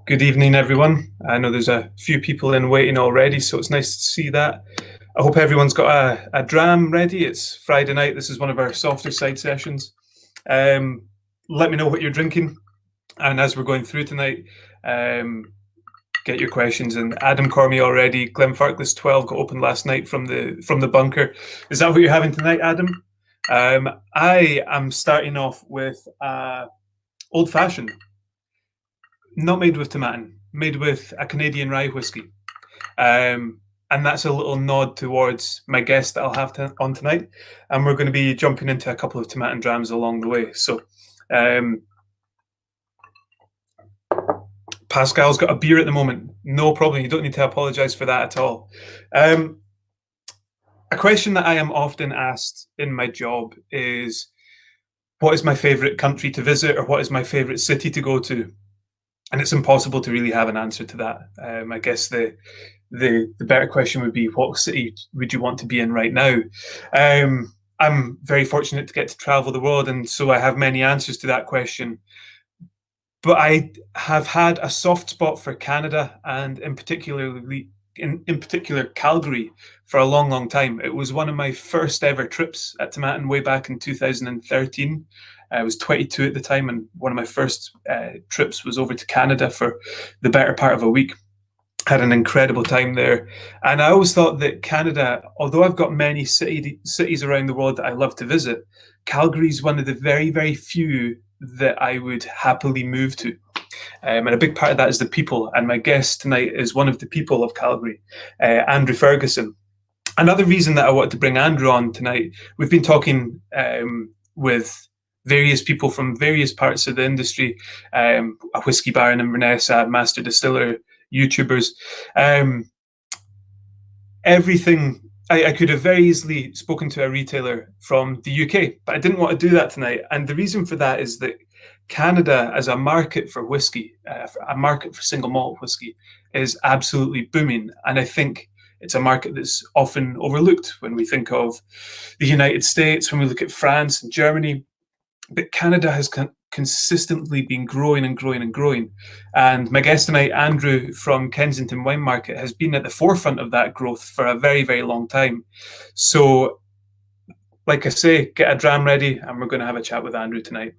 Good evening, everyone. I know there's a few people in waiting already, so it's nice to see that. I hope everyone's got a dram ready. It's Friday night. This is one of our softer side sessions. Let me know what you're drinking. And as we're going through tonight, get your questions. And Adam Cormie already, Glenfarclas 12 got opened last night from the bunker. Is that what you're having tonight, Adam? I am starting off with old fashioned. Not made with tomatin, made with a Canadian rye whiskey. And that's a little nod towards my guest that I'll have on tonight. And we're going to be jumping into a couple of tomatin drams along the way. So Pascal's got a beer at the moment. No problem. You don't need to apologize for that at all. A question that I am often asked in my job is, what is my favorite country to visit, or what is my favorite city to go to? And it's impossible to really have an answer to that. I guess the better question would be, what city would you want to be in right now? I'm very fortunate to get to travel the world, and so I have many answers to that question. But I have had a soft spot for Canada, and in particular Calgary, for a long, long time. It was one of my first ever trips at Tomatin way back in 2013. I was 22 at the time, and one of my first trips was over to Canada for the better part of a week. Had an incredible time there. And I always thought that Canada, although I've got many cities around the world that I love to visit, Calgary is one of the very, very few that I would happily move to. And a big part of that is the people. And my guest tonight is one of the people of Calgary, Andrew Ferguson. Another reason that I wanted to bring Andrew on tonight, we've been talking with various people from various parts of the industry, a whiskey baron in Vanessa, master distiller, YouTubers. Everything. I could have very easily spoken to a retailer from the UK, but I didn't want to do that tonight. And the reason for that is that Canada, as a market for whiskey, a market for single malt whiskey, is absolutely booming. And I think it's a market that's often overlooked when we think of the United States, when we look at France and Germany. But Canada has consistently been growing and growing and growing. And my guest tonight, Andrew from Kensington Wine Market, has been at the forefront of that growth for a very, very long time. So, like I say, get a dram ready, and we're going to have a chat with Andrew tonight.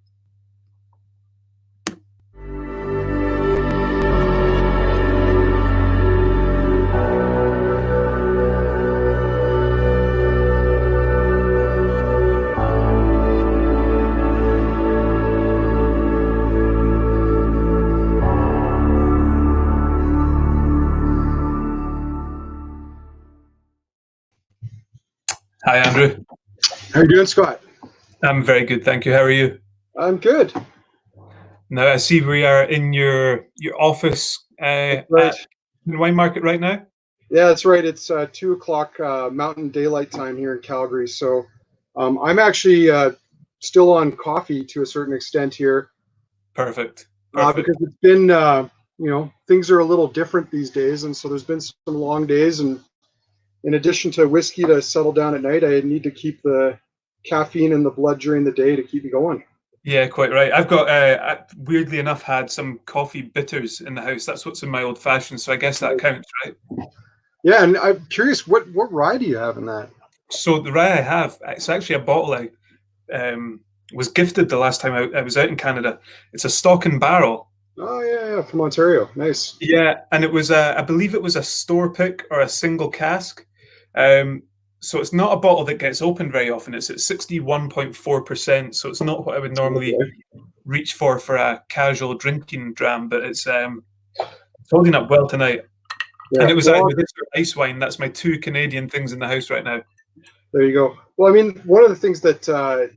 Hi, Andrew. How are you doing, Scott? I'm very good, thank you. How are you? I'm good. Now, I see we are in your office Right. at the Wine Market right now. Yeah, that's right. It's 2 o'clock Mountain Daylight Time here in Calgary. So I'm actually still on coffee to a certain extent here. Perfect. Because it's been, things are a little different these days. And so there's been some long days. And in addition to whiskey to settle down at night, I need to keep the caffeine in the blood during the day to keep me going. Yeah, quite right. I've got, weirdly enough, had some coffee bitters in the house. That's what's in my old fashioned. So I guess that counts, right? Yeah, and I'm curious, what rye do you have in that? So the rye I have, it's actually a bottle I was gifted the last time I was out in Canada. It's a stock and barrel. Oh, yeah, from Ontario. Nice. Yeah, and it was, I believe it was a store pick or a single cask. So it's not a bottle that gets opened very often. It's at 61.4%. So it's not what I would normally reach for a casual drinking dram, but it's holding up well tonight. Yeah, and it was either this or ice wine. That's my two Canadian things in the house right now. There you go. Well, I mean, one of the things that,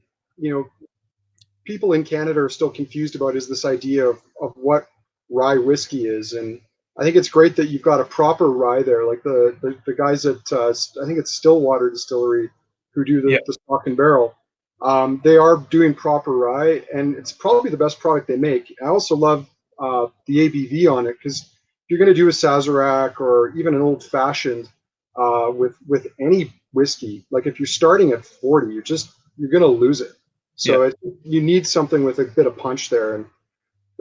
people in Canada are still confused about is this idea of what rye whiskey is. And I think it's great that you've got a proper rye there, like the guys at I think it's Stillwater Distillery who do the stock and barrel. They are doing proper rye, and it's probably the best product they make. I also love the ABV on it, because if you're going to do a Sazerac or even an old fashioned with any whiskey, like if you're starting at 40, you're going to lose it. So you need something with a bit of punch there, and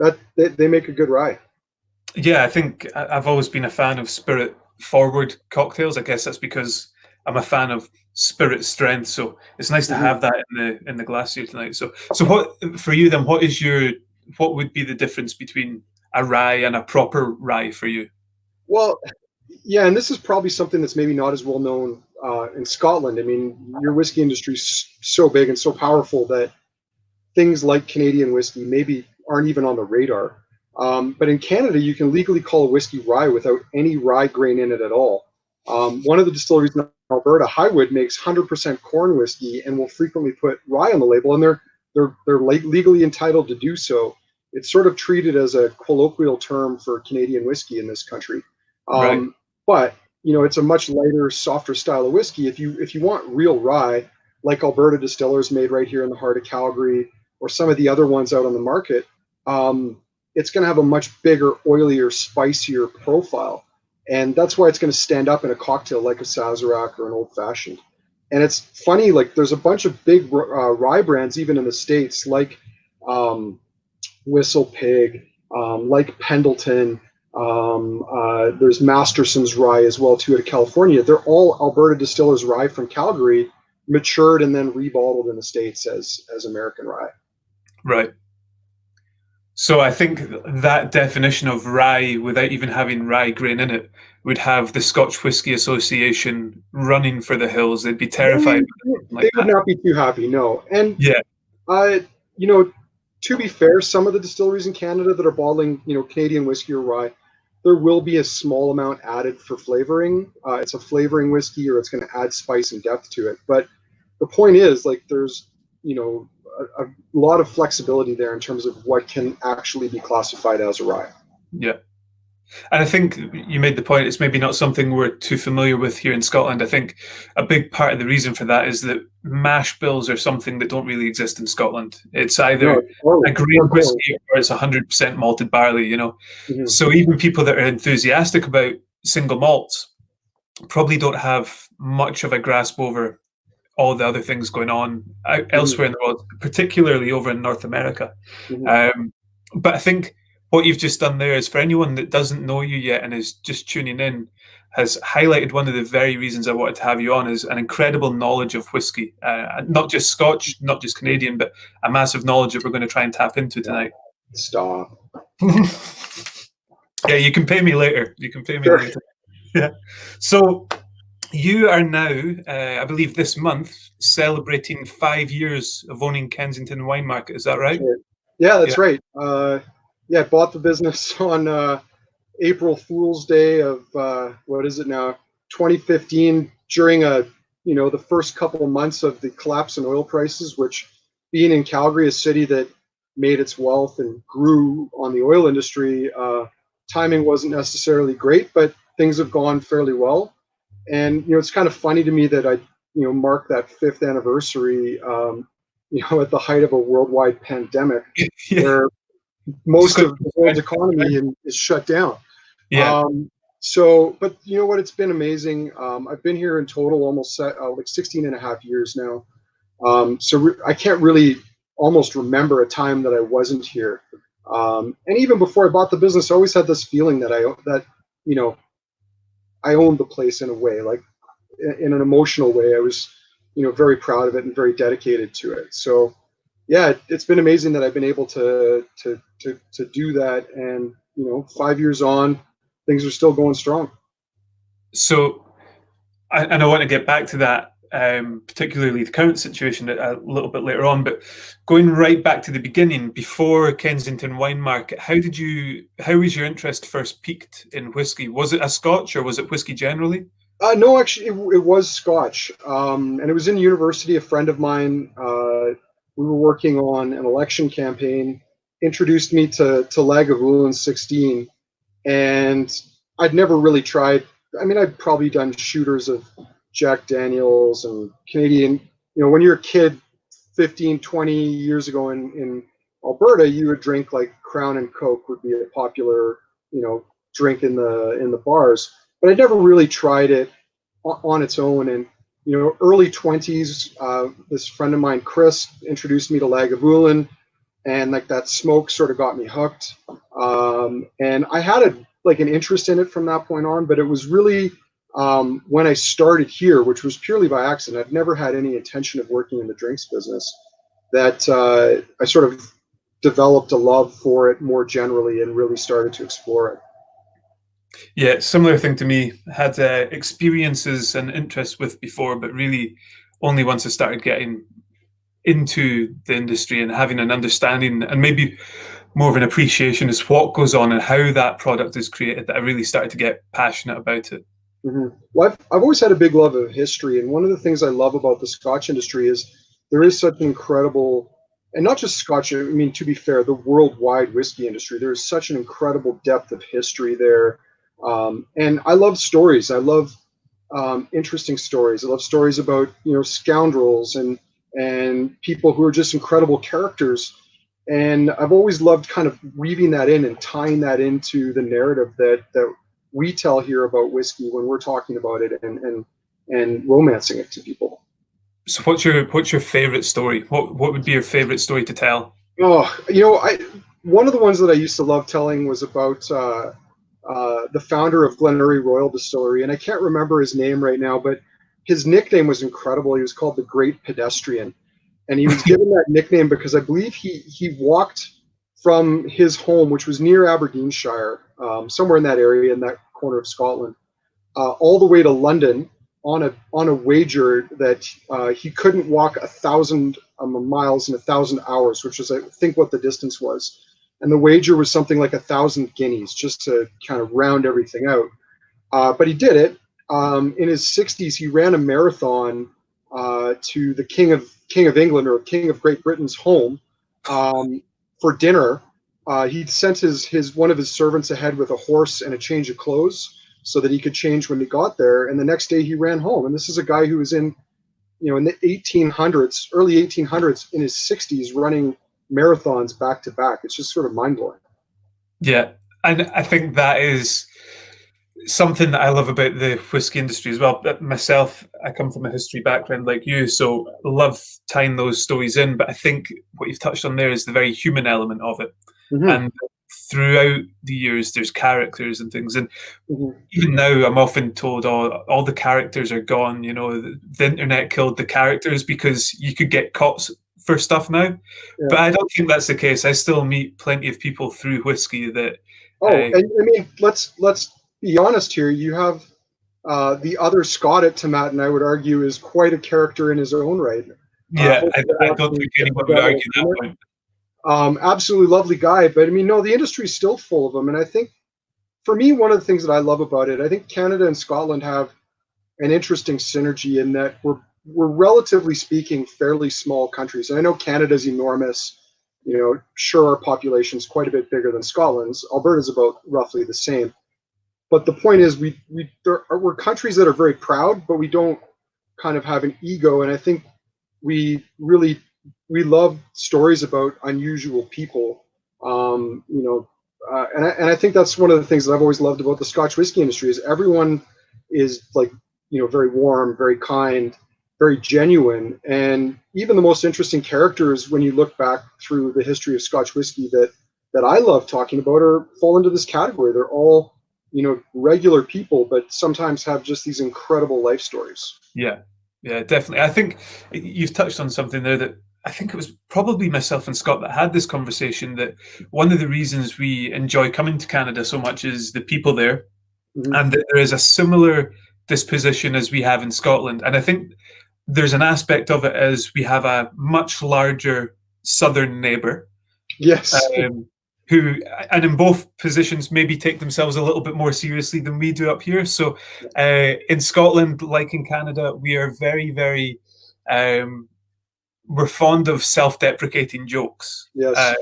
that they make a good rye. Yeah, I think I've always been a fan of spirit forward cocktails. I guess that's because I'm a fan of spirit strength. So it's nice to Mhm. have that in the glass here tonight. So what for you then? What would be the difference between a rye and a proper rye for you? Well, yeah, and this is probably something that's maybe not as well known in Scotland. I mean, your whiskey industry is so big and so powerful that things like Canadian whiskey maybe aren't even on the radar. But in Canada, you can legally call a whiskey rye without any rye grain in it at all. One of the distilleries in Alberta, Highwood, makes 100% corn whiskey and will frequently put rye on the label, and they're legally entitled to do so. It's sort of treated as a colloquial term for Canadian whiskey in this country. Right, But it's a much lighter, softer style of whiskey. If you want real rye, like Alberta Distillers made right here in the heart of Calgary, or some of the other ones out on the market, it's going to have a much bigger, oilier, spicier profile. And that's why it's going to stand up in a cocktail like a Sazerac or an old fashioned. And it's funny, like there's a bunch of big rye brands, even in the States, like um, Whistle Pig, like Pendleton. There's Masterson's rye as well, too, out of California. They're all Alberta Distillers rye from Calgary, matured and then rebottled in the States as American rye. right. So I think that definition of rye, without even having rye grain in it, would have the Scotch Whisky Association running for the hills. They'd be terrified They like would that. not be too happy, no. And Yeah, uh, you know, to be fair, some of the distilleries in Canada that are bottling, Canadian whiskey or rye, there will be a small amount added for flavoring. It's a flavoring whiskey, or it's going to add spice and depth to it. But the point is, like, there's a lot of flexibility there in terms of what can actually be classified as a rye. yeah. And I think you made the point, it's maybe not something we're too familiar with here in Scotland. I think a big part of the reason for that is that mash bills are something that don't really exist in Scotland. It's No, either a totally. grain Or corn. whiskey or it's 100% malted barley. Mhm. So even people that are enthusiastic about single malts probably don't have much of a grasp over all the other things going on Mhm. elsewhere in the world, particularly over in North America. Mhm. Um, but I think what you've just done there is for anyone that doesn't know you yet and is just tuning in, has highlighted one of the very reasons I wanted to have you on is an incredible knowledge of whiskey, not just Scotch, not just Canadian, but a massive knowledge that we're going to try and tap into Yeah. tonight. Stop. Yeah, you can pay me later. You can pay me Sure. later. Yeah. So you are now, I believe, this month celebrating 5 years of owning Kensington Wine Market. Is that right? Sure. Yeah, Yeah. that's right. Yeah, I bought the business on April Fool's Day of what is it now, 2015, during the first couple of months of the collapse in oil prices, which, being in Calgary, a city that made its wealth and grew on the oil industry, timing wasn't necessarily great, but things have gone fairly well. And it's kind of funny to me that I mark that fifth anniversary, at the height of a worldwide pandemic, Yeah. where Just most going. of the world's economy is shut down. Yeah. But you know what? It's been amazing. I've been here in total almost like 16 and a half years now. I can't really almost remember a time that I wasn't here. And even before I bought the business, I always had this feeling that you know I owned the place in a way, like in an emotional way. I was very proud of it and very dedicated to it. So yeah, it's been amazing that I've been able to do that. And 5 years on, things are still going strong. So, and I want to get back to that, particularly the current situation a little bit later on. But going right back to the beginning, before Kensington Wine Market, how was your interest first peaked in whiskey? Was it a Scotch or was it whiskey generally? No, actually, it was Scotch, and it was in university. A friend of mine, we were working on an election campaign, introduced me to Lagavulin 16, and I'd never really tried. I mean, I'd probably done shooters of Jack Daniels and Canadian. When you're a kid, 15, 20 years ago in Alberta, you would drink like Crown and Coke would be a popular, drink in the bars. But I never really tried it on its own. And early 20s, this friend of mine, Chris, introduced me to Lagavulin. and like that smoke sort of got me hooked. And I had an interest in it from that point on, but it was really when I started here, which was purely by accident. I'd never had any intention of working in the drinks business. That I sort of developed a love for it more generally and really started to explore it. Yeah, similar thing to me. Had experiences and interests with before, but really only once I started getting into the industry and having an understanding and maybe more of an appreciation as what goes on and how that product is created, that I really started to get passionate about it. Mm-hmm. Well, I've always had a big love of history, and one of the things I love about the Scotch industry is there is such an incredible, and not just Scotch. I mean, to be fair, the worldwide whiskey industry. There is such an incredible depth of history there, and I love stories. I love interesting stories. I love stories about scoundrels and people who are just incredible characters. And I've always loved kind of weaving that in and tying that into the narrative that we tell here about whiskey when we're talking about it and romancing it to people. So what's your favorite story? What would be your favorite story to tell? Oh, one of the ones that I used to love telling was about the founder of Glenurry Royal Distillery, and I can't remember his name right now, but his nickname was incredible. He was called the Great Pedestrian, and he was given that nickname because I believe he walked from his home, which was near Aberdeenshire, somewhere in that area, in that corner of Scotland, all the way to London on a wager that he couldn't walk 1,000 miles in 1,000 hours, which is I think what the distance was. And the wager was something like 1,000 guineas, just to kind of round everything out. But he did it. In his 60s, he ran a marathon to the King of England or King of Great Britain's home for dinner. He sent his one of his servants ahead with a horse and a change of clothes so that he could change when he got there. And the next day he ran home. And this is a guy who was in the 1800s, early 1800s, in his 60s, running marathons back to back. It's just sort of mind blowing. Yeah, and I think that is something that I love about the whiskey industry as well. Myself, I come from a history background like you, so I love tying those stories in. But I think what you've touched on there is the very human element of it. Mm-hmm. And throughout the years, there's characters and things. And Mm-hmm. even now, I'm often told, all the characters are gone. The internet killed the characters because you could get caught for stuff now. Yeah. But I don't think that's the case. I still meet plenty of people through whiskey that. And I mean, let's be honest here. You have the other Scot at Tamat, and I would argue is quite a character in his own right. Yeah, I don't think anyone would argue that point. Absolutely lovely guy, but I mean, no, the industry is still full of them, and I think for me, one of the things that I love about it, I think Canada and Scotland have an interesting synergy in that we're relatively speaking fairly small countries, and I know Canada's enormous. Sure, our population is quite a bit bigger than Scotland's. Alberta's about roughly the same. But the point is, we're countries that are very proud, but we don't kind of have an ego. And I think we love stories about unusual people. And I think that's one of the things that I've always loved about the Scotch whiskey industry is everyone is very warm, very kind, very genuine, and even the most interesting characters, when you look back through the history of Scotch whiskey that I love talking about, fall into this category. They're all, regular people, but sometimes have just these incredible life stories. Yeah, definitely. I think you've touched on something there that I think it was probably myself and Scott that had this conversation, that one of the reasons we enjoy coming to Canada so much is the people there, Mm-hmm. and that there is a similar disposition as we have in Scotland. And I think there's an aspect of it as we have a much larger southern neighbour. Yes. Who, and in both positions, maybe take themselves a little bit more seriously than we do up here. So in Scotland, like in Canada, we are very, very, we're fond of self-deprecating jokes. Yes.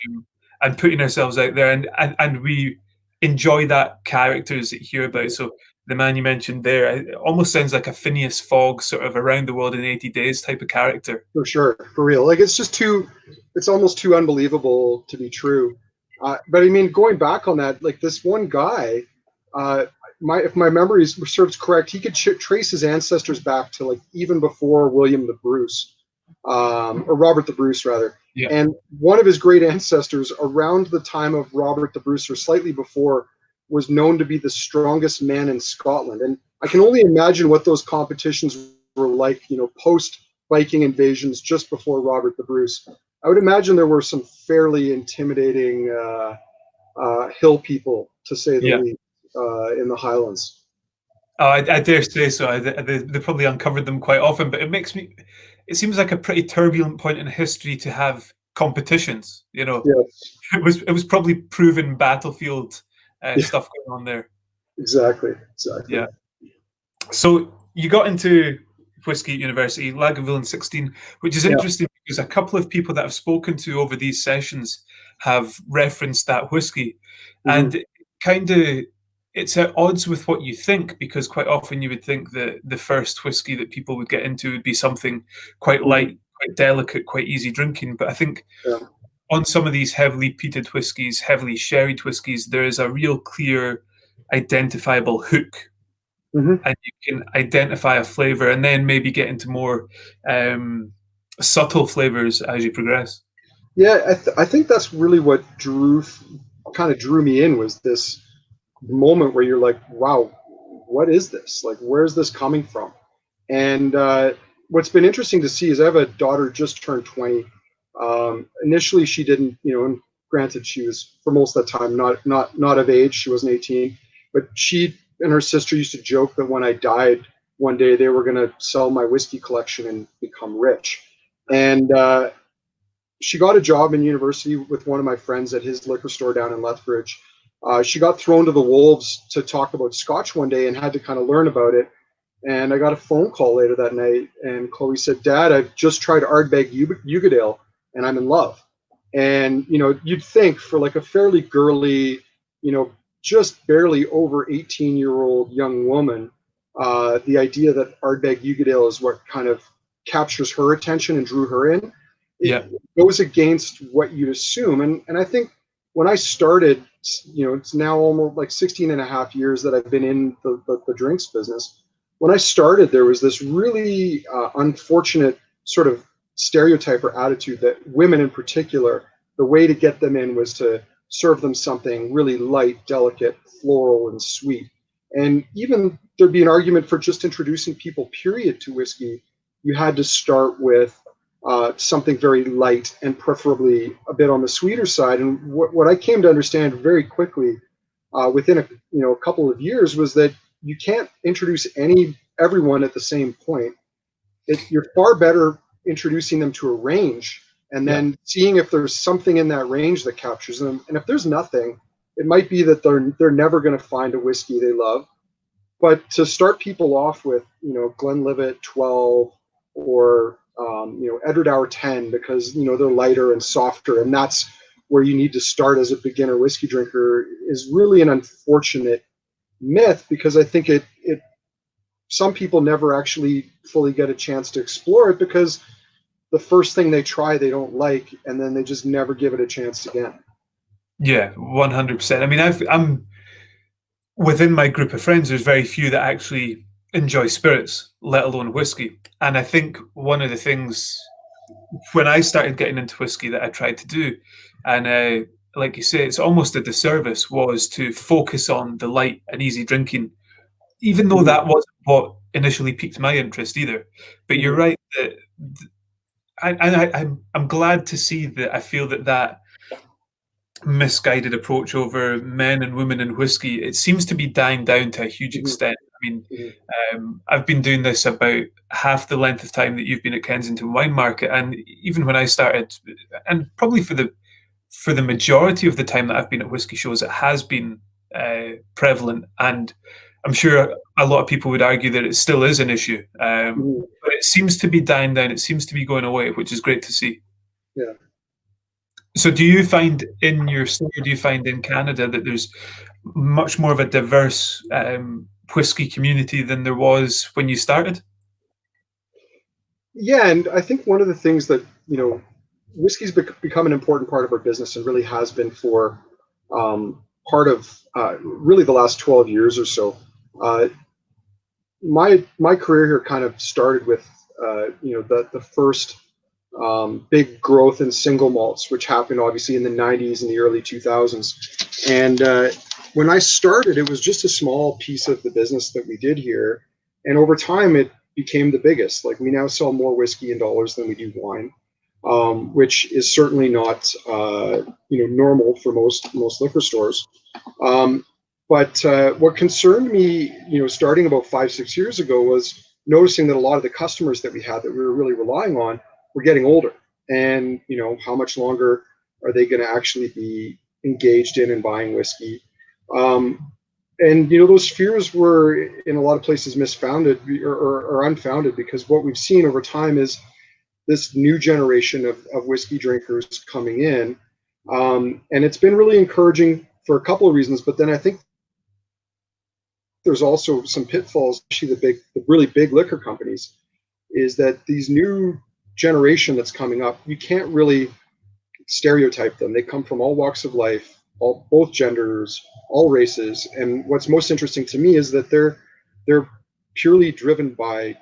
And putting ourselves out there. And we enjoy that characters that you hear about. So the man you mentioned there, it almost sounds like a Phineas Fogg sort of around the world in 80 days type of character. For sure, for real. It's almost too unbelievable to be true. But I mean, going back on that, like this one guy, if my memory serves correct, he could trace his ancestors back to like even before William the Bruce, or Robert the Bruce rather. Yeah. And one of his great ancestors, around the time of Robert the Bruce, or slightly before, was known to be the strongest man in Scotland. And I can only imagine what those competitions were like, post Viking invasions just before Robert the Bruce. I would imagine there were some fairly intimidating hill people, to say the Yeah. least, in the Highlands. Oh, I dare say so. They probably uncovered them quite often, but it seems like a pretty turbulent point in history to have competitions. Yes. It was probably proven battlefield Yeah, stuff going on there. exactly. Yeah. So you got into whiskey at university, Lagavulin 16, which is Yeah. interesting because a couple of people that I've spoken to over these sessions have referenced that whiskey, Mm-hmm. and kind of it's at odds with what you think, because quite often you would think that the first whiskey that people would get into would be something quite Mm-hmm. light, quite delicate, quite easy drinking. But I think Yeah. on some of these heavily peated whiskies, heavily sherried whiskies, there is a real clear, identifiable hook, Mm-hmm. and you can identify a flavor and then maybe get into more subtle flavors as you progress. Yeah, I think that's really what kind of drew me in, was this moment where you're like, wow, what is this? Like, where's this coming from? And what's been interesting to see is I have a daughter just turned 20. Initially, she didn't, and granted, she was for most of the time not of age. She wasn't 18, but she and her sister used to joke that when I died one day, they were going to sell my whiskey collection and become rich. And she got a job in university with one of my friends at his liquor store down in Lethbridge. She got thrown to the wolves to talk about Scotch one day and had to kind of learn about it. And I got a phone call later that night, and Chloe said, "Dad, I've just tried Ardbeg Ugadale, and I'm in love." And you'd think for like a fairly girly, just barely over 18-year-old young woman, the idea that Ardbeg Ugadale is what kind of captures her attention and drew her in, Yeah. it goes against what you'd assume. And I think when I started, it's now almost like 16 and a half years that I've been in the drinks business. When I started, there was this really unfortunate sort of stereotype or attitude that women in particular, the way to get them in was to serve them something really light, delicate, floral, and sweet. And even there'd be an argument for just introducing people, period, to whiskey. You had to start with something very light and preferably a bit on the sweeter side. And what I came to understand very quickly within a couple of years was that you can't introduce everyone at the same point. You're far better introducing them to a range and then seeing if there's something in that range that captures them. And if there's nothing, it might be that they're never going to find a whiskey they love. But to start people off with, Glenlivet 12 or Edward Hour 10, because they're lighter and softer, and that's where you need to start as a beginner whiskey drinker, is really an unfortunate myth, because I think it some people never actually fully get a chance to explore it, because the first thing they try they don't like, and then they just never give it a chance again. Yeah, 100%. I mean, I'm within my group of friends, there's very few that actually enjoy spirits, let alone whiskey. And I think one of the things when I started getting into whiskey that I tried to do, and like you say, it's almost a disservice, was to focus on the light and easy drinking, even though that wasn't what initially piqued my interest either. But you're right that I'm glad to see that. I feel that misguided approach over men and women in whiskey, it seems to be dying down to a huge extent. I mean, I've been doing this about half the length of time that you've been at Kensington Wine Market, and even when I started, and probably for the majority of the time that I've been at whiskey shows, it has been prevalent, and I'm sure a lot of people would argue that it still is an issue, but it seems to be dying down. It seems to be going away, which is great to see. Yeah. So do you find in your store, do you find in Canada that there's much more of a diverse whiskey community than there was when you started? Yeah, and I think one of the things that, whiskey's become an important part of our business, and really has been for part of really the last 12 years or so. My career here kind of started with, the first big growth in single malts, which happened obviously in the 90s and the early 2000s. And when I started, it was just a small piece of the business that we did here. And over time, it became the biggest. Like, we now sell more whiskey in dollars than we do wine, which is certainly not normal for most liquor stores. But what concerned me, starting about 5-6 years ago, was noticing that a lot of the customers that we had that we were really relying on were getting older, and how much longer are they going to actually be engaged in and buying whiskey? And those fears were in a lot of places misfounded or unfounded, because what we've seen over time is this new generation of whiskey drinkers coming in, and it's been really encouraging for a couple of reasons. But then I think there's also some pitfalls, especially the really big liquor companies, is that these new generation that's coming up, you can't really stereotype them. They come from all walks of life, both genders, all races. And what's most interesting to me is that they're purely driven by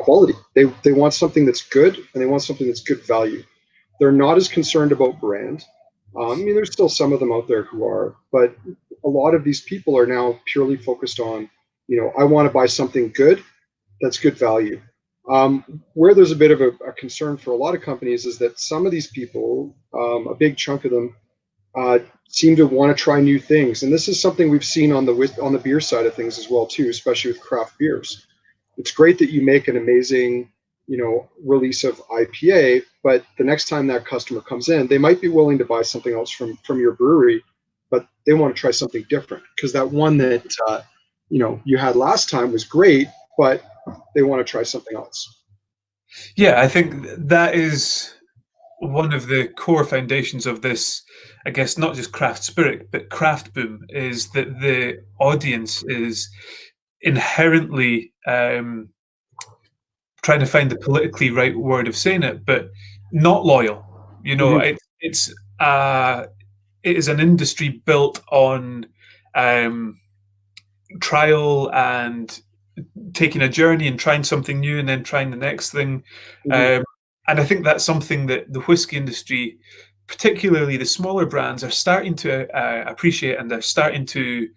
quality. They want something that's good, and they want something that's good value. They're not as concerned about brand. There's still some of them out there who are, but a lot of these people are now purely focused on, I want to buy something good that's good value. Where there's a bit of a concern for a lot of companies is that some of these people, a big chunk of them, seem to want to try new things, and this is something we've seen on the beer side of things as well too, especially with craft beers. It's great that you make an amazing, release of IPA, but the next time that customer comes in, they might be willing to buy something else from your brewery, but they want to try something different because that one that you had last time was great, but they want to try something else. Yeah, I think that is one of the core foundations of this, I guess, not just craft spirit, but craft boom, is that the audience is inherently trying to find the politically right word of saying it, but not loyal. Mm-hmm. It is an industry built on trial and taking a journey and trying something new and then trying the next thing. Mm-hmm. And I think that's something that the whiskey industry, particularly the smaller brands, are starting to appreciate, and they're starting to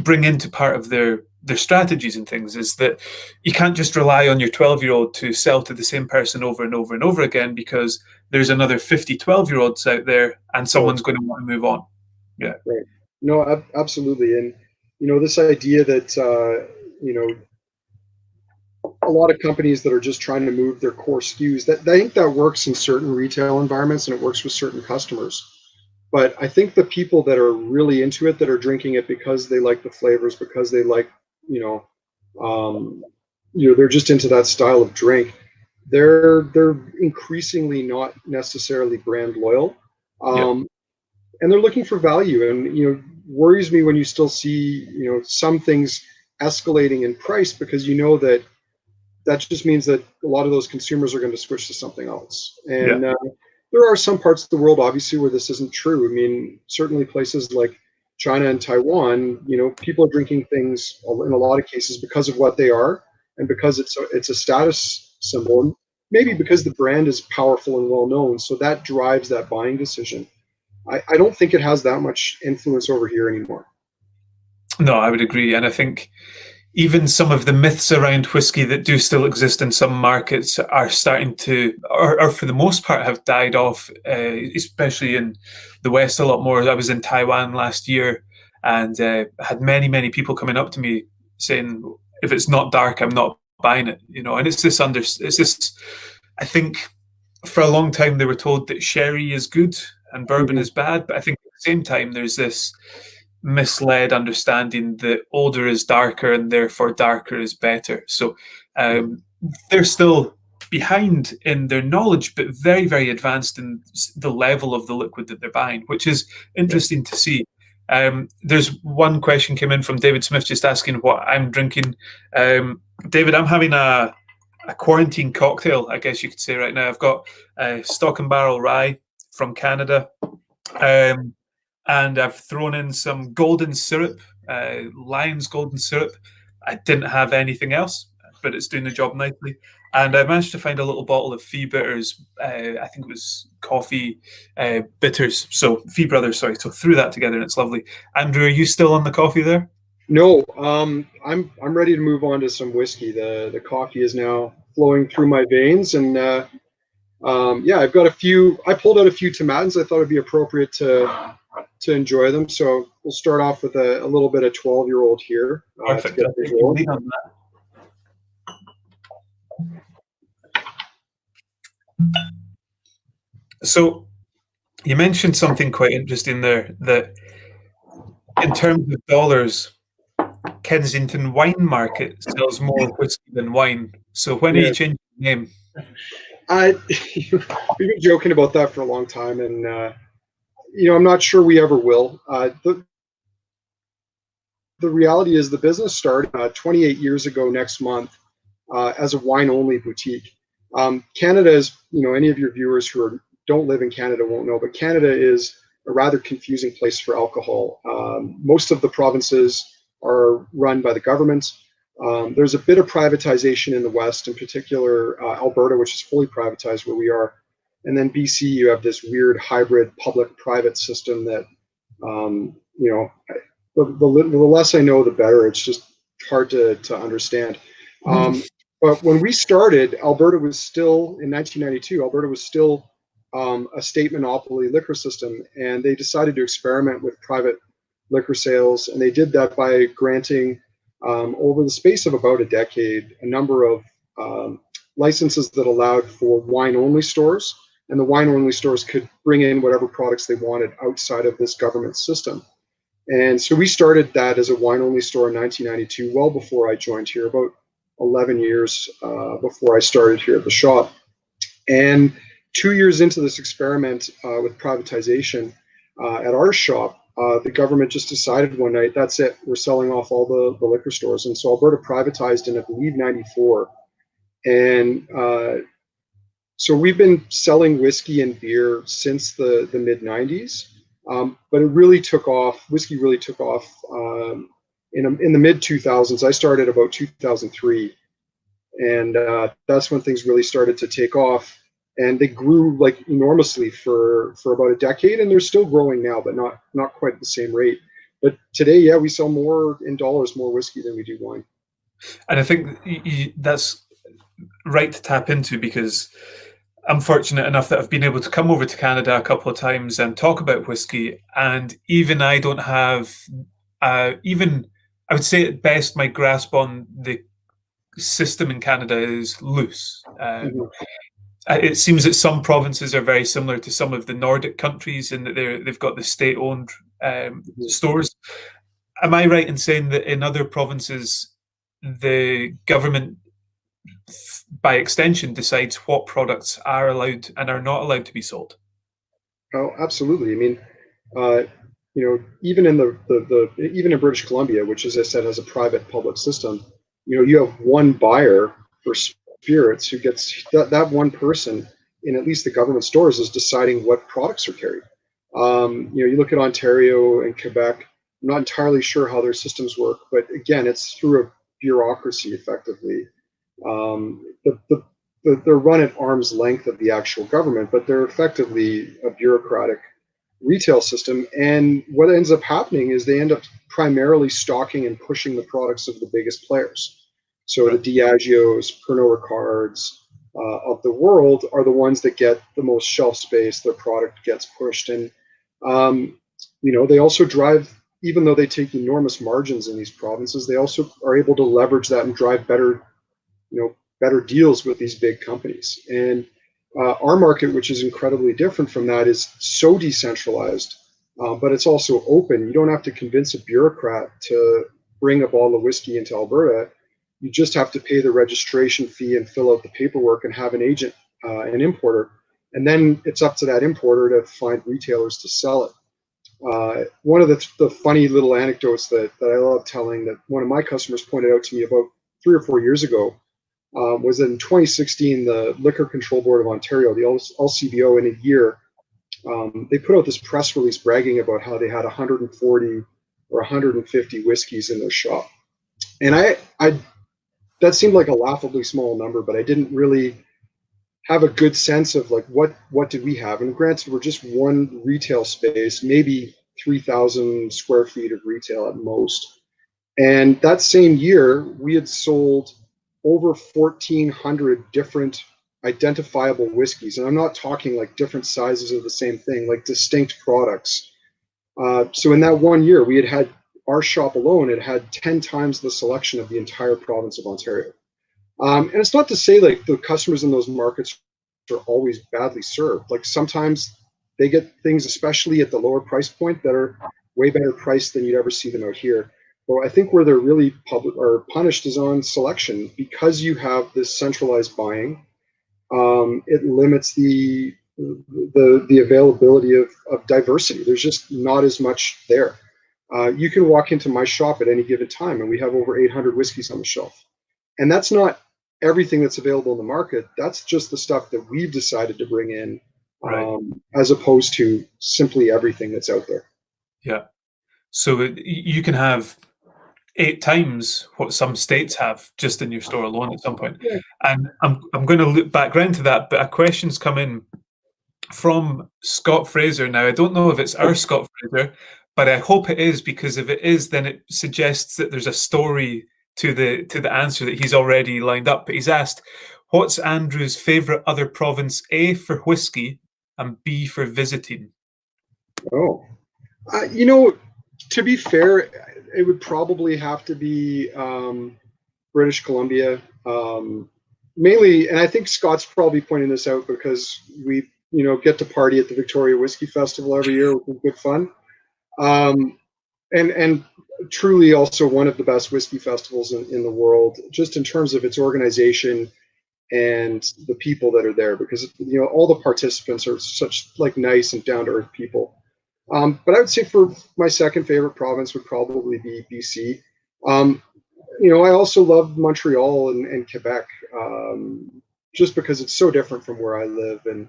bring into part of their strategies and things, is that you can't just rely on your 12-year-old to sell to the same person over and over and over again, because there's another 50 12-year-olds out there and someone's going to want to move on. Yeah. Right. No, absolutely. And, this idea that, a lot of companies that are just trying to move their core SKUs, that I think that works in certain retail environments and it works with certain customers. But I think the people that are really into it, that are drinking it because they like the flavors, because they like, they're just into that style of drink. They're increasingly not necessarily brand loyal, and they're looking for value. And worries me when you still see some things escalating in price, because that just means that a lot of those consumers are going to switch to something else. And there are some parts of the world, obviously, where this isn't true. I mean, certainly places like China and Taiwan, people are drinking things in a lot of cases because of what they are, and because it's a status symbol, maybe because the brand is powerful and well known. So that drives that buying decision. I don't think it has that much influence over here anymore. No, I would agree. And I think even some of the myths around whiskey that do still exist in some markets are starting to, or for the most part, have died off, especially in the West a lot more. I was in Taiwan last year and had many people coming up to me saying, if it's not dark, I'm not buying it. And it's this, I think for a long time they were told that sherry is good and bourbon is bad. But I think at the same time, there's this misled understanding that older is darker and therefore darker is better. So they're still behind in their knowledge, but very advanced in the level of the liquid that they're buying, which is interesting to see. There's one question came in from David Smith just asking what I'm drinking. David, I'm having a quarantine cocktail, I guess you could say right now. I've got Stock and Barrel Rye from Canada. And I've thrown in some golden syrup, Lion's golden syrup. I didn't have anything else, but it's doing the job nicely. and I managed to find a little bottle of Fee Bitters. I think it was coffee bitters. So Fee Brothers, sorry. So threw that together, and it's lovely. Andrew, are you still on the coffee there? No, I'm ready to move on to some whiskey. The coffee is now flowing through my veins, and yeah, I've got a few. I pulled out a few tomatins. I thought it'd be appropriate to enjoy them. So we'll start off with a little bit of 12-year-old here to Perfect. get I things think you rolling. lead on that. So you mentioned something quite interesting there, that in terms of dollars, Kensington Wine Market sells more whiskey than wine. So when are you Yeah, changing the name? we've been joking about that for a long time, and I'm not sure we ever will. The reality is the business started 28 years ago next month as a wine-only boutique. Canada is, any of your viewers don't live in Canada won't know, but Canada is a rather confusing place for alcohol. Most of the provinces are run by the government. There's a bit of privatization in the West, in particular Alberta, which is fully privatized where we are. And then BC, you have this weird hybrid public-private system that, the less I know, the better. It's just hard to understand. But when we started, Alberta was still, in 1992, Alberta was still a state monopoly liquor system, and they decided to experiment with private liquor sales, and they did that by granting, over the space of about a decade, a number of licenses that allowed for wine-only stores, and the wine-only stores could bring in whatever products they wanted outside of this government system. And so we started that as a wine-only store in 1992, well before I joined here, about 11 years before I started here at the shop. And 2 years into this experiment with privatization at our shop, the government just decided one night, that's it, we're selling off all the liquor stores. And so Alberta privatized in, I believe, 94. And so we've been selling whiskey and beer since the mid 90s. But it really took off. Whiskey really took off in the mid 2000s. I started about 2003, and that's when things really started to take off. And they grew like enormously for about a decade, and they're still growing now, but not quite at the same rate. But today, yeah, we sell more in dollars, more whiskey than we do wine. And I think that's right to tap into, because I'm fortunate enough that I've been able to come over to Canada a couple of times and talk about whiskey. And even I don't have, even I would say at best, my grasp on the system in Canada is loose. Mm-hmm. It seems that some provinces are very similar to some of the Nordic countries in that they've got the state-owned stores. Am I right in saying that in other provinces, the government, by extension, decides what products are allowed and are not allowed to be sold? Oh, absolutely. I mean, even in even in British Columbia, which, as I said, has a private public system, you have one buyer for spirits who gets that one person in at least the government stores is deciding what products are carried. You look at Ontario and Quebec. I'm not entirely sure how their systems work, but again, it's through a bureaucracy effectively. They're run at arm's length of the actual government, but they're effectively a bureaucratic retail system. And what ends up happening is they end up primarily stocking and pushing the products of the biggest players. So right. The Diageos, Pernod Ricards of the world are the ones that get the most shelf space. Their product gets pushed, and they also drive. Even though they take enormous margins in these provinces, they also are able to leverage that and drive better deals with these big companies. And our market, which is incredibly different from that, is so decentralized, but it's also open. You don't have to convince a bureaucrat to bring a bottle of whiskey into Alberta. You just have to pay the registration fee and fill out the paperwork and have an agent, an importer. And then it's up to that importer to find retailers to sell it. One of the funny little anecdotes that I love telling, that one of my customers pointed out to me about 3 or 4 years ago, was that in 2016, the Liquor Control Board of Ontario, the LCBO, in a year, they put out this press release bragging about how they had 140 or 150 whiskeys in their shop. And that seemed like a laughably small number, but I didn't really have a good sense of like what did we have. And granted, we're just one retail space, maybe 3,000 square feet of retail at most. And that same year, we had sold over 1,400 different identifiable whiskeys. And I'm not talking like different sizes of the same thing, like distinct products. So in that one year, we had our shop alone, it had 10 times the selection of the entire province of Ontario. And it's not to say like the customers in those markets are always badly served. Like sometimes they get things, especially at the lower price point, that are way better priced than you'd ever see them out here. But I think where they're really punished is on selection, because you have this centralized buying. It limits the availability of diversity. There's just not as much there. You can walk into my shop at any given time, and we have over 800 whiskeys on the shelf. And that's not everything that's available in the market. That's just the stuff that we've decided to bring in, Right. as opposed to simply everything that's out there. Yeah. So you can have 8 times what some states have just in your store alone at some point. Yeah. And I'm going to loop back round to that, but a question's come in from Scott Fraser. Now, I don't know if it's our Scott Fraser, but I hope it is, because if it is, then it suggests that there's a story to the answer that he's already lined up. But he's asked, what's Andrew's favourite other province, A, for whiskey, and B, for visiting? Oh, you know, to be fair, it would probably have to be British Columbia, mainly. And I think Scott's probably pointing this out because we, get to party at the Victoria Whiskey Festival every year, which is good fun. And truly also one of the best whiskey festivals in the world, just in terms of its organization and the people that are there, because all the participants are such like nice and down to earth people. But I would say for my second favorite province would probably be BC. I also love Montreal and Quebec, just because it's so different from where I live, and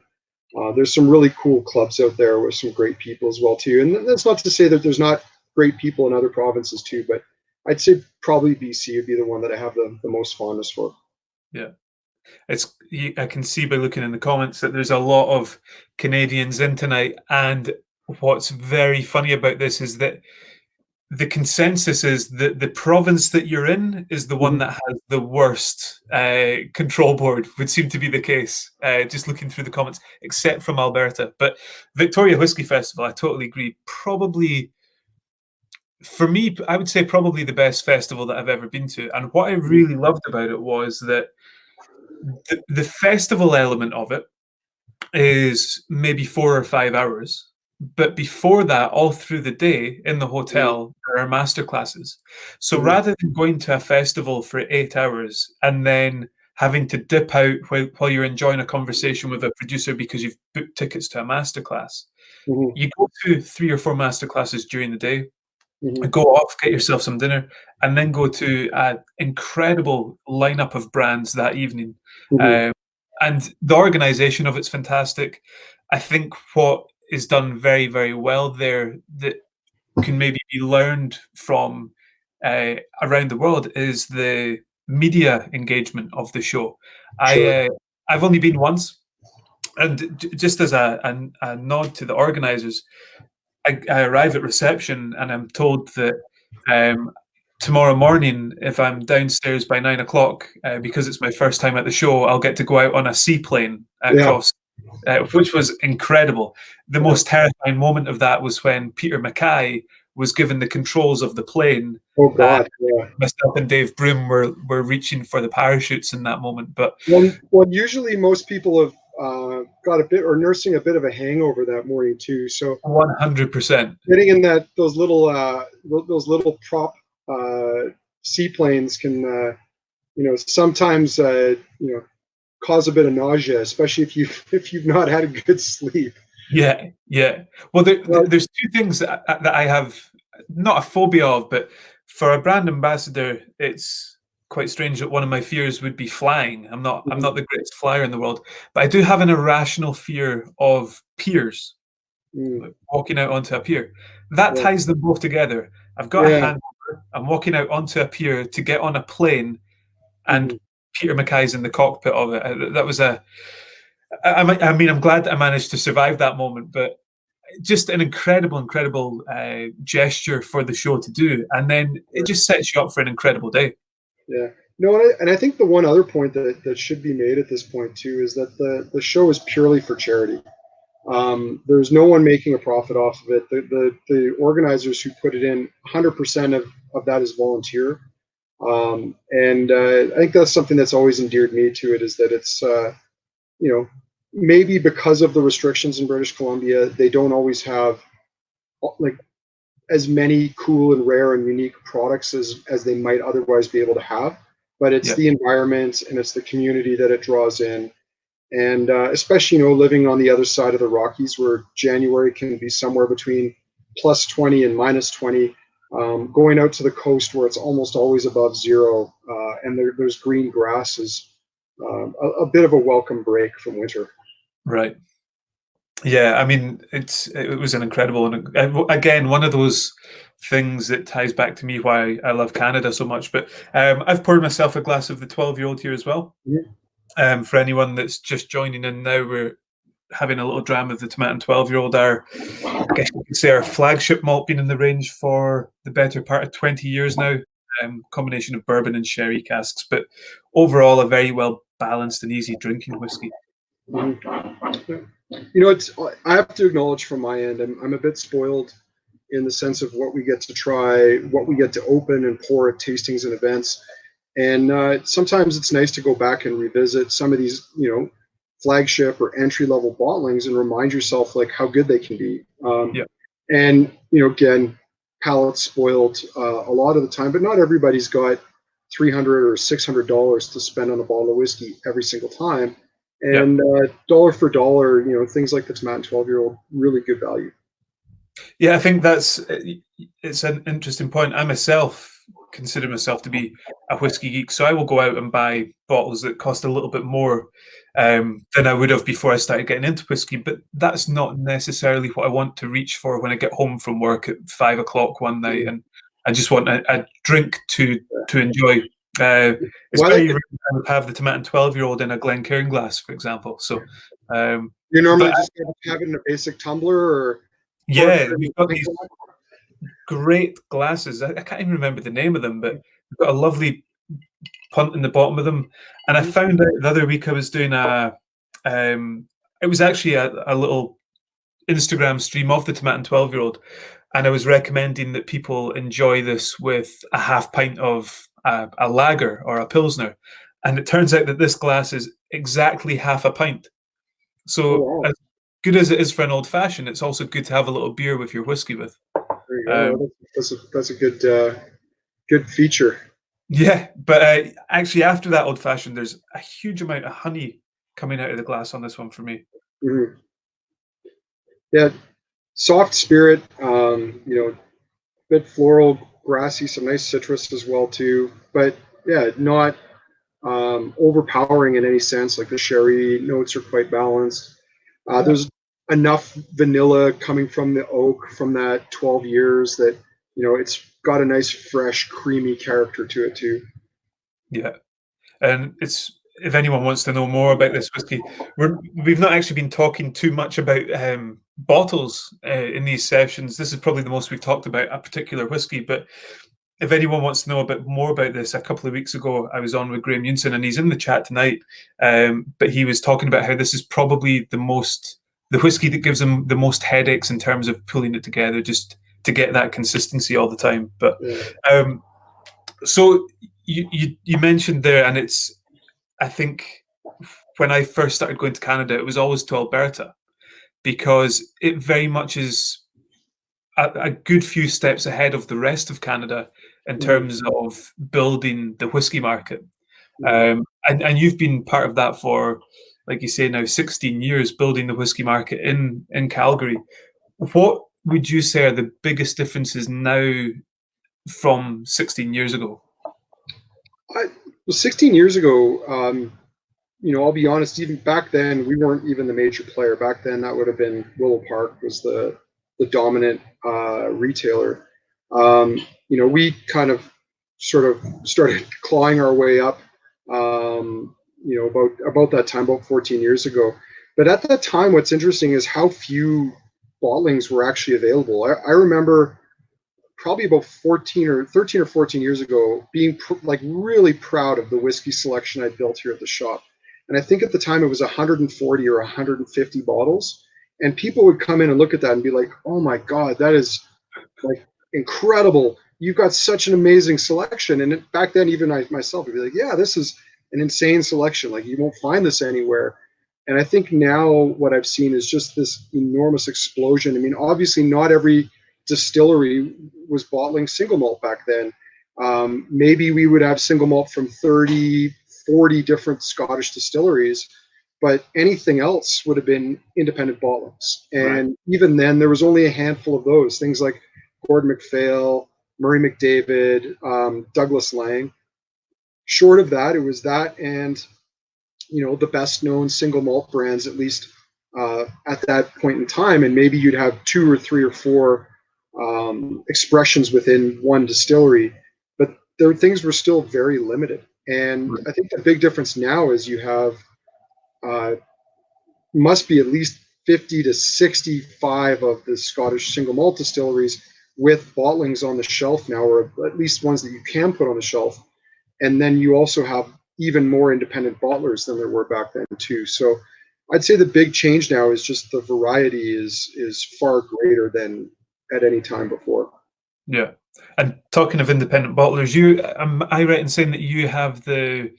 there's some really cool clubs out there with some great people as well too. And that's not to say that there's not great people in other provinces too, but I'd say probably BC would be the one that I have the most fondness for. Yeah. I can see by looking in the comments that there's a lot of Canadians in tonight, and what's very funny about this is that the consensus is that the province that you're in is the one that has the worst control board, would seem to be the case, just looking through the comments, except from Alberta. But Victoria Whiskey Festival, I totally agree, probably, for me, I would say probably the best festival that I've ever been to. And what I really loved about it was that the festival element of it is maybe 4 or 5 hours. But before that, all through the day in the hotel, there are master classes. So rather than going to a festival for 8 hours and then having to dip out while you're enjoying a conversation with a producer because you've booked tickets to a masterclass, you go to 3 or 4 masterclasses during the day, go off, get yourself some dinner, and then go to an incredible lineup of brands that evening. And the organization of it's fantastic. I think what is done very, very well there that can maybe be learned from around the world is the media engagement of the show. Sure. I've only been once, and just as a nod to the organizers, I arrive at reception and I'm told that tomorrow morning, if I'm downstairs by 9 o'clock, because it's my first time at the show, I'll get to go out on a seaplane across, which was incredible. The most terrifying moment of that was when Peter Mackay was given the controls of the plane. Oh God! Myself and Dave Broom were reaching for the parachutes in that moment. But well, usually most people have got a bit or nursing a bit of a hangover that morning too. So 100%. Getting in those little prop seaplanes can sometimes cause a bit of nausea, especially if you've not had a good sleep. Yeah. Well, there's 2 things that I have not a phobia of, but for a brand ambassador, it's quite strange that one of my fears would be flying. I'm not the greatest flyer in the world, but I do have an irrational fear of piers, walking out onto a pier. That ties them both together. I've got a hangover. I'm walking out onto a pier to get on a plane. and Peter Mackay's in the cockpit of it. That was I mean, I'm glad that I managed to survive that moment, but just an incredible gesture for the show to do, and then it just sets you up for an incredible day. Yeah. No, and I think the one other point that should be made at this point too is that the show is purely for charity. There's no one making a profit off of it. The organizers who put it in, 100% of that is volunteer. And I think that's something that's always endeared me to it, is that it's, maybe because of the restrictions in British Columbia, they don't always have like as many cool and rare and unique products as they might otherwise be able to have. But it's the environment and it's the community that it draws in. And especially, living on the other side of the Rockies, where January can be somewhere between plus 20 and minus 20, going out to the coast where it's almost always above zero, and there's green grass is a bit of a welcome break from winter. Right. Yeah, I mean, it was an incredible, and again, one of those things that ties back to me why I love Canada so much. But I've poured myself a glass of the 12-year-old here as well. Yeah. For anyone that's just joining in now, we're having a little dram of the Tomatin 12-year-old. I guess you could say our flagship malt, been in the range for the better part of 20 years now. Combination of bourbon and sherry casks, but overall a very well balanced and easy drinking whiskey. It's, I have to acknowledge from my end, I'm a bit spoiled in the sense of what we get to try, what we get to open and pour at tastings and events. And sometimes it's nice to go back and revisit some of these, flagship or entry-level bottlings and remind yourself like how good they can be. And, again, palate spoiled a lot of the time, but not everybody's got $300 or $600 to spend on a bottle of whiskey every single time. And dollar for dollar, things like the Tomatin 12-year-old, really good value. Yeah, I think it's an interesting point. I myself consider myself to be a whiskey geek, so I will go out and buy bottles that cost a little bit more than I would have before I started getting into whiskey. But that's not necessarily what I want to reach for when I get home from work at 5 o'clock one night, and I just want a drink to enjoy. It's very rare I would have the Tomatin 12-year-old in a Glencairn glass, for example. So you normally just have it in a basic tumbler, or we've got these great glasses. I can't even remember the name of them, but we've got a lovely punt in the bottom of them. And I found out the other week I was doing it was actually a little Instagram stream of the Tomatin 12-year-old, and I was recommending that people enjoy this with a half pint of a lager or a pilsner, and it turns out that this glass is exactly half a pint. So as good as it is for an old fashioned, it's also good to have a little beer with your whiskey with. There you go. That's a good feature. Yeah, but actually after that old fashioned, there's a huge amount of honey coming out of the glass on this one for me. Yeah, soft spirit, bit floral, grassy, some nice citrus as well too. But yeah, not overpowering in any sense. Like the sherry notes are quite balanced. There's enough vanilla coming from the oak from that 12 years that it's got a nice, fresh, creamy character to it too. Yeah, and if anyone wants to know more about this whiskey, we've not actually been talking too much about bottles in these sessions. This is probably the most we've talked about a particular whiskey, but if anyone wants to know a bit more about this, a couple of weeks ago, I was on with Graham Unson, and he's in the chat tonight. But he was talking about how this is probably the whiskey that gives him the most headaches in terms of pulling it together, just to get that consistency all the time. But so you mentioned there, and I think when I first started going to Canada, it was always to Alberta, because it very much is a good few steps ahead of the rest of Canada in terms of building the whiskey market. And you've been part of that for, like you say now, 16 years, building the whiskey market in Calgary. What would you say are the biggest differences now from 16 years ago? 16 years ago, I'll be honest, even back then, we weren't even the major player. Back then, that would have been Willow Park was the dominant retailer. We kind of sort of started clawing our way up about that time, about 14 years ago. But at that time, what's interesting is how few bottlings were actually available. I remember probably about 13 or 14 years ago being like really proud of the whiskey selection I built here at the shop. And I think at the time it was 140 or 150 bottles. And people would come in and look at that and be like, oh my God, that is like incredible. You've got such an amazing selection. And back then, even I myself would be like, yeah, this is an insane selection. Like you won't find this anywhere. And I think now what I've seen is just this enormous explosion. I mean, obviously not every distillery was bottling single malt back then. Maybe we would have single malt from 30, 40 different Scottish distilleries, but anything else would have been independent bottlings. And even then, there was only a handful of those, things like Gordon MacPhail, Murray McDavid, Douglas Lang. Short of that, it was that and, the best known single malt brands, at least at that point in time. And maybe you'd have 2 or 3 or 4 expressions within one distillery, but their things were still very limited. And I think the big difference now is you have must be at least 50 to 65 of the Scottish single malt distilleries with bottlings on the shelf now, or at least ones that you can put on the shelf. And then you also have even more independent bottlers than there were back then too. So I'd say the big change now is just the variety is far greater than at any time before. Yeah. And talking of independent bottlers, you am I right in saying that you have the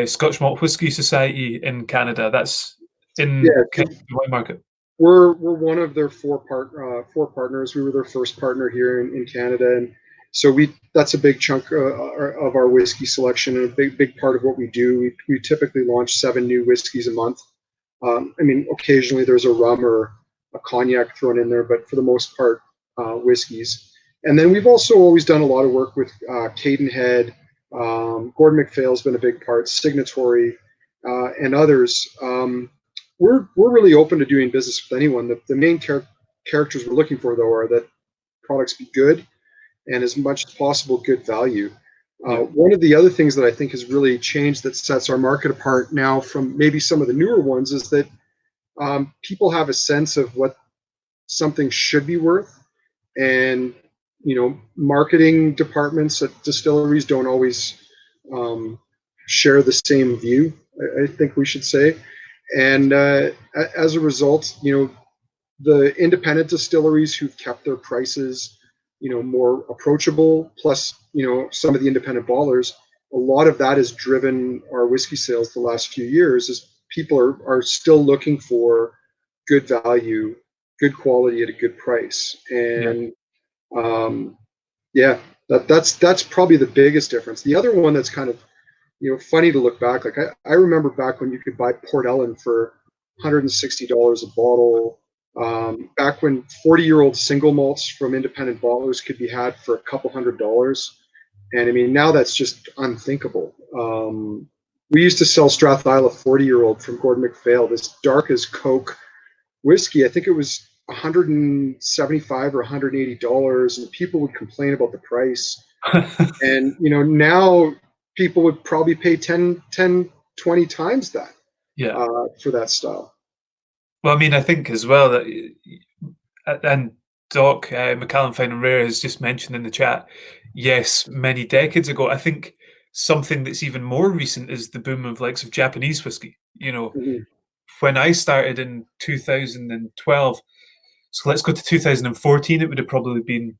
Scotch Malt Whisky Society in Canada? That's in Kensington Wine Market. We're one of their 4 partners. We were their first partner here in Canada, and so that's a big chunk of our whiskey selection and a big part of what we do. We typically launch 7 new whiskeys a month. I mean, occasionally there's a rum or a cognac thrown in there, but for the most part, whiskeys. And then we've also always done a lot of work with Cadenhead. Gordon MacPhail's been a big part, Signatory, and others. We're really open to doing business with anyone. The main characters we're looking for, though, are that products be good and as much as possible good value. One of the other things that I think has really changed that sets our market apart now from maybe some of the newer ones is that people have a sense of what something should be worth, and marketing departments at distilleries don't always share the same view, I think we should say. And as a result, the independent distilleries who've kept their prices, more approachable, plus, some of the independent bottlers, a lot of that has driven our whiskey sales the last few years, as people are still looking for good value, good quality at a good price. And that's probably the biggest difference. The other one that's kind of funny to look back, like I remember back when you could buy Port Ellen for $160 a bottle, back when 40-year-old single malts from independent bottlers could be had for a couple $100. And I mean, now that's just unthinkable. We used to sell Strathisla 40-year-old from Gordon MacPhail, this dark as Coke whiskey. I think it was $175 or $180, and people would complain about the price. And now people would probably pay 10, 20 times that for that style. Well, I mean, I think as well that, and Doc McCallum Fine and Rare has just mentioned in the chat, yes, many decades ago, I think something that's even more recent is the boom of likes of Japanese whiskey. When I started in 2012, so let's go to 2014, it would have probably been,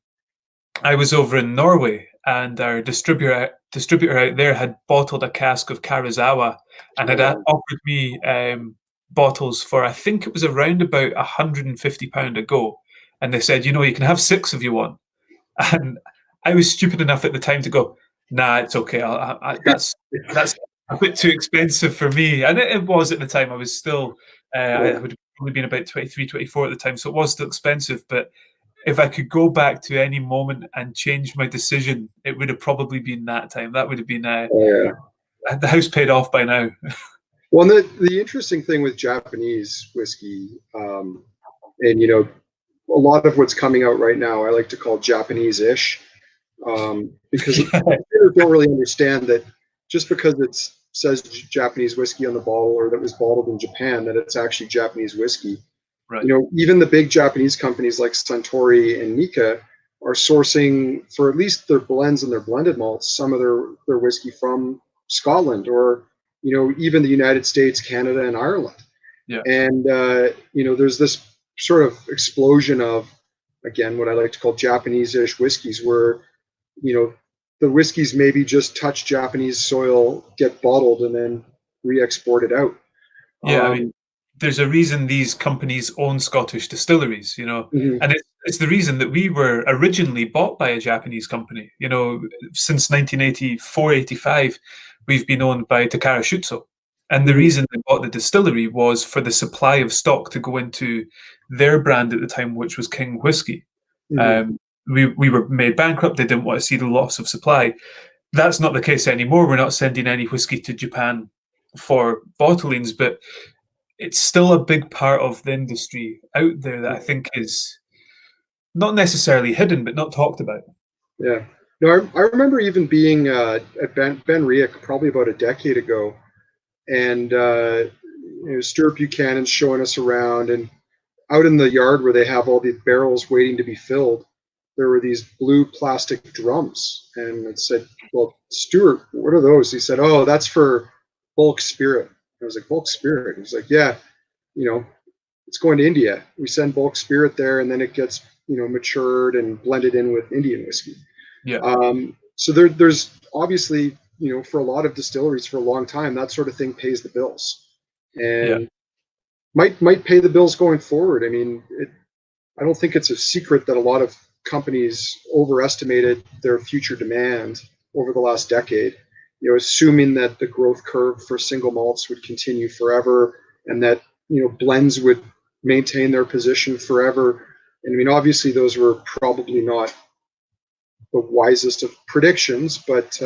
I was over in Norway, and our distributor out there had bottled a cask of Karazawa and had offered me bottles for, I think it was around about £150 a go. And they said, you can have 6 if you want. And I was stupid enough at the time to go, nah, it's okay. That's a bit too expensive for me. And it was at the time. I was still, I would have probably been about 23, 24 at the time. So it was still expensive. But if I could go back to any moment and change my decision, it would have probably been that time. That would have been, the house paid off by now. Well, the interesting thing with Japanese whiskey, and a lot of what's coming out right now, I like to call Japanese-ish, because people don't really understand that just because it's says Japanese whiskey on the bottle, or that was bottled in Japan, that it's actually Japanese whiskey. Right. Even the big Japanese companies like Suntory and Nikka are sourcing, for at least their blends and their blended malts, some of their whiskey from Scotland, or even the United States, Canada, and Ireland. Yeah. And there's this sort of explosion of, again, what I like to call Japanese-ish whiskeys, where the whiskeys maybe just touch Japanese soil, get bottled, and then re-exported out. Yeah, I mean, there's a reason these companies own Scottish distilleries, Mm-hmm. and it's the reason that we were originally bought by a Japanese company. Since 1984, 85, we've been owned by Takara Shuzo. And the reason they bought the distillery was for the supply of stock to go into their brand at the time, which was King Whiskey. Mm-hmm. We were made bankrupt. They didn't want to see the loss of supply. That's not the case anymore. We're not sending any whiskey to Japan for bottlings, but it's still a big part of the industry out there that I think is not necessarily hidden, but not talked about. Yeah. No, I remember even being at Ben Riach probably about a decade ago, and Stuart Buchanan's showing us around, and out in the yard where they have all the barrels waiting to be filled, there were these blue plastic drums, and it said, "Well, Stuart, what are those?" He said, "Oh, that's for bulk spirit." I was like, "Bulk spirit?" He's like, "Yeah, it's going to India. We send bulk spirit there, and then it gets matured and blended in with Indian whiskey." Yeah. So there's obviously, for a lot of distilleries for a long time, that sort of thing pays the bills, and might pay the bills going forward. I mean, I don't think it's a secret that a lot of companies overestimated their future demand over the last decade, assuming that the growth curve for single malts would continue forever, and that blends would maintain their position forever. And I mean, obviously those were probably not the wisest of predictions, but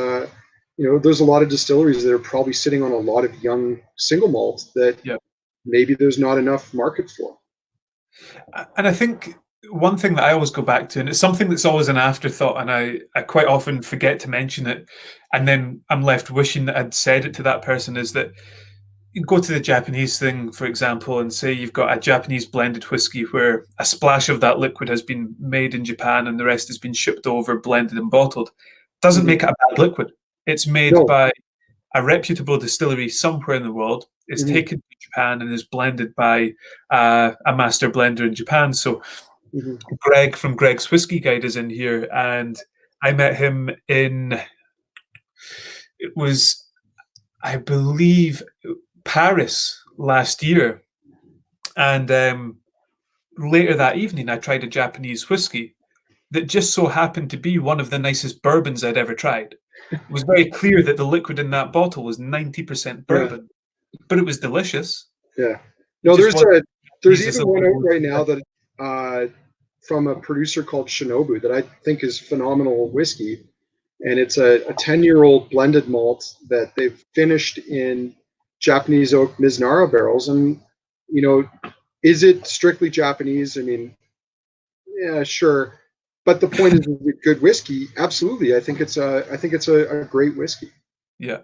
there's a lot of distilleries that are probably sitting on a lot of young single malt that maybe there's not enough market for. And I think one thing that I always go back to, and it's something that's always an afterthought, and I quite often forget to mention it, and then I'm left wishing that I'd said it to that person, is that you go to the Japanese thing, for example, and say you've got a Japanese blended whiskey where a splash of that liquid has been made in Japan and the rest has been shipped over, blended and bottled. Doesn't make it a bad liquid. It's made by a reputable distillery somewhere in the world, is taken to Japan and is blended by a master blender in Japan. So Greg from Greg's Whiskey Guide is in here, and I met him it was, I believe, Paris last year, and later that evening I tried a Japanese whiskey that just so happened to be one of the nicest bourbons I'd ever tried. It was very clear that the liquid in that bottle was 90% bourbon, but it was delicious. Yeah. No, there's even one out right now that from a producer called Shinobu that I think is phenomenal whiskey, and it's a 10-year-old blended malt that they've finished in Japanese oak Mizunara barrels. And is it strictly Japanese? I mean, yeah, sure, but the point is it good whiskey? Absolutely. I think it's a great whiskey. Yeah.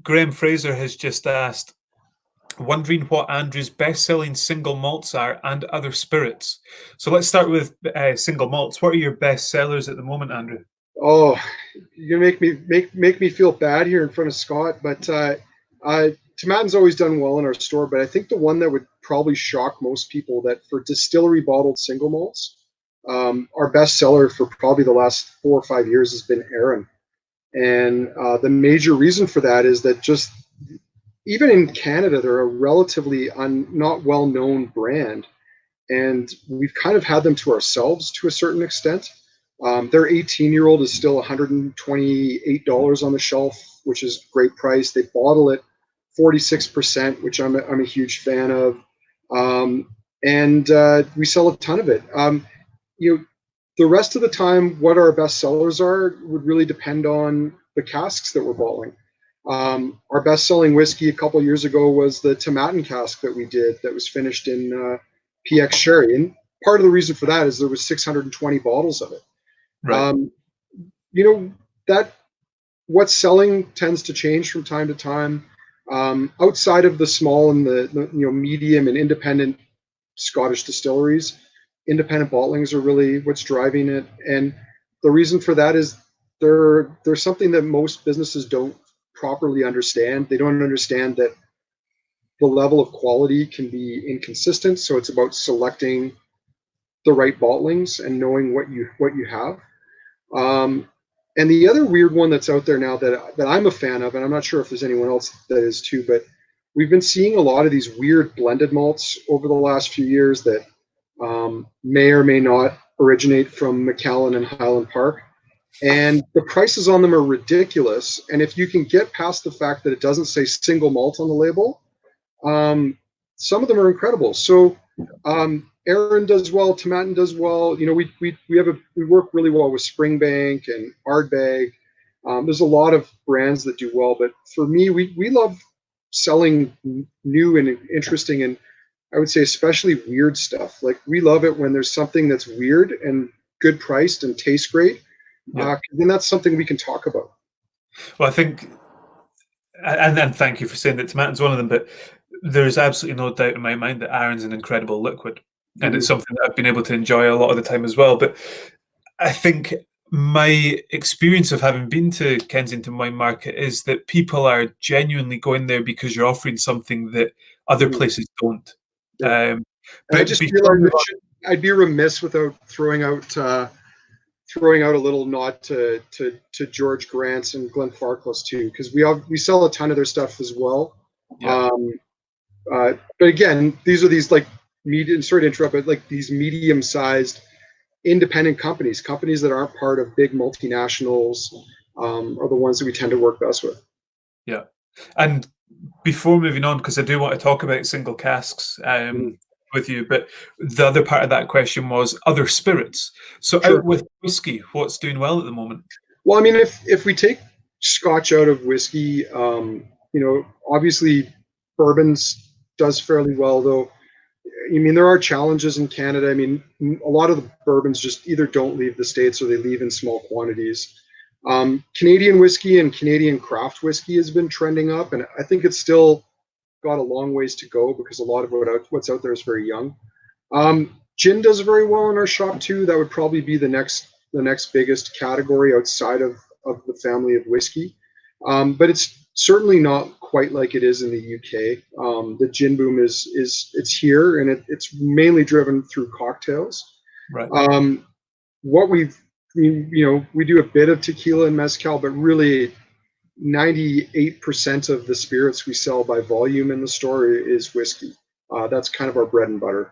Graham Fraser has just asked, wondering what Andrew's best-selling single malts are and other spirits. So let's start with single malts. What are your best sellers at the moment, Andrew? Oh, you're gonna make me feel bad here in front of Scott, but Tomatin's always done well in our store. But I think the one that would probably shock most people, that for distillery bottled single malts, our best seller for probably the last 4 or 5 years has been Aaron. And the major reason for that is that just even in Canada, they're a relatively not well-known brand, and we've kind of had them to ourselves to a certain extent. Their 18-year-old is still $128 on the shelf, which is a great price. They bottle it 46%, which I'm a huge fan of, and we sell a ton of it. The rest of the time, what our best sellers are would really depend on the casks that we're bottling. Our best-selling whiskey a couple of years ago was the Tomatin cask that we did, that was finished in PX sherry, and part of the reason for that is there was 620 bottles of it. Right. That what's selling tends to change from time to time. Outside of the small and the medium and independent Scottish distilleries, independent bottlings are really what's driving it. And the reason for that is there's something that most businesses don't properly understand. They don't understand that the level of quality can be inconsistent. So it's about selecting the right bottlings and knowing what you have. And the other weird one that's out there now that I'm a fan of, and I'm not sure if there's anyone else that is too, but we've been seeing a lot of these weird blended malts over the last few years that may or may not originate from Macallan and Highland Park. And the prices on them are ridiculous. And if you can get past the fact that it doesn't say single malt on the label, some of them are incredible. So Aaron does well, Tomatin does well. We work really well with Springbank and Ardbeg. There's a lot of brands that do well, but for me, we love selling new and interesting, and I would say especially weird stuff. Like, we love it when there's something that's weird and good priced and tastes great. Then that's something we can talk about. Well, I think, and thank you for saying that Tomatin's one of them, but there's absolutely no doubt in my mind that Aaron's an incredible liquid, and it's something that I've been able to enjoy a lot of the time as well. But I think my experience of having been to Kensington Wine Market is that people are genuinely going there because you're offering something that other places don't. Yeah. But I just feel I'd be remiss without throwing out a little nod to George Grant's and Glenfarclas too, because we sell a ton of their stuff as well. Yeah. But again, these are these like medium. Sorry to interrupt, but like these medium-sized independent companies that aren't part of big multinationals, are the ones that we tend to work best with. Yeah, and before moving on, because I do want to talk about single casks with you, but the other part of that question was other spirits. So sure. Out with whiskey, what's doing well at the moment? Well, I mean, if we take Scotch out of whiskey, obviously bourbons does fairly well, though. I mean, there are challenges in Canada. I mean, a lot of the bourbons just either don't leave the States or they leave in small quantities. Canadian whiskey and Canadian craft whiskey has been trending up, and I think it's still got a long ways to go because a lot of what's out there is very young. Gin does very well in our shop too. That would probably be the next biggest category outside of the family of whiskey. But it's certainly not quite like it is in the UK. The gin boom it's here, and it's mainly driven through cocktails. Right. We do a bit of tequila and mezcal, but really 98% of the spirits we sell by volume in the store is whiskey. That's kind of our bread and butter.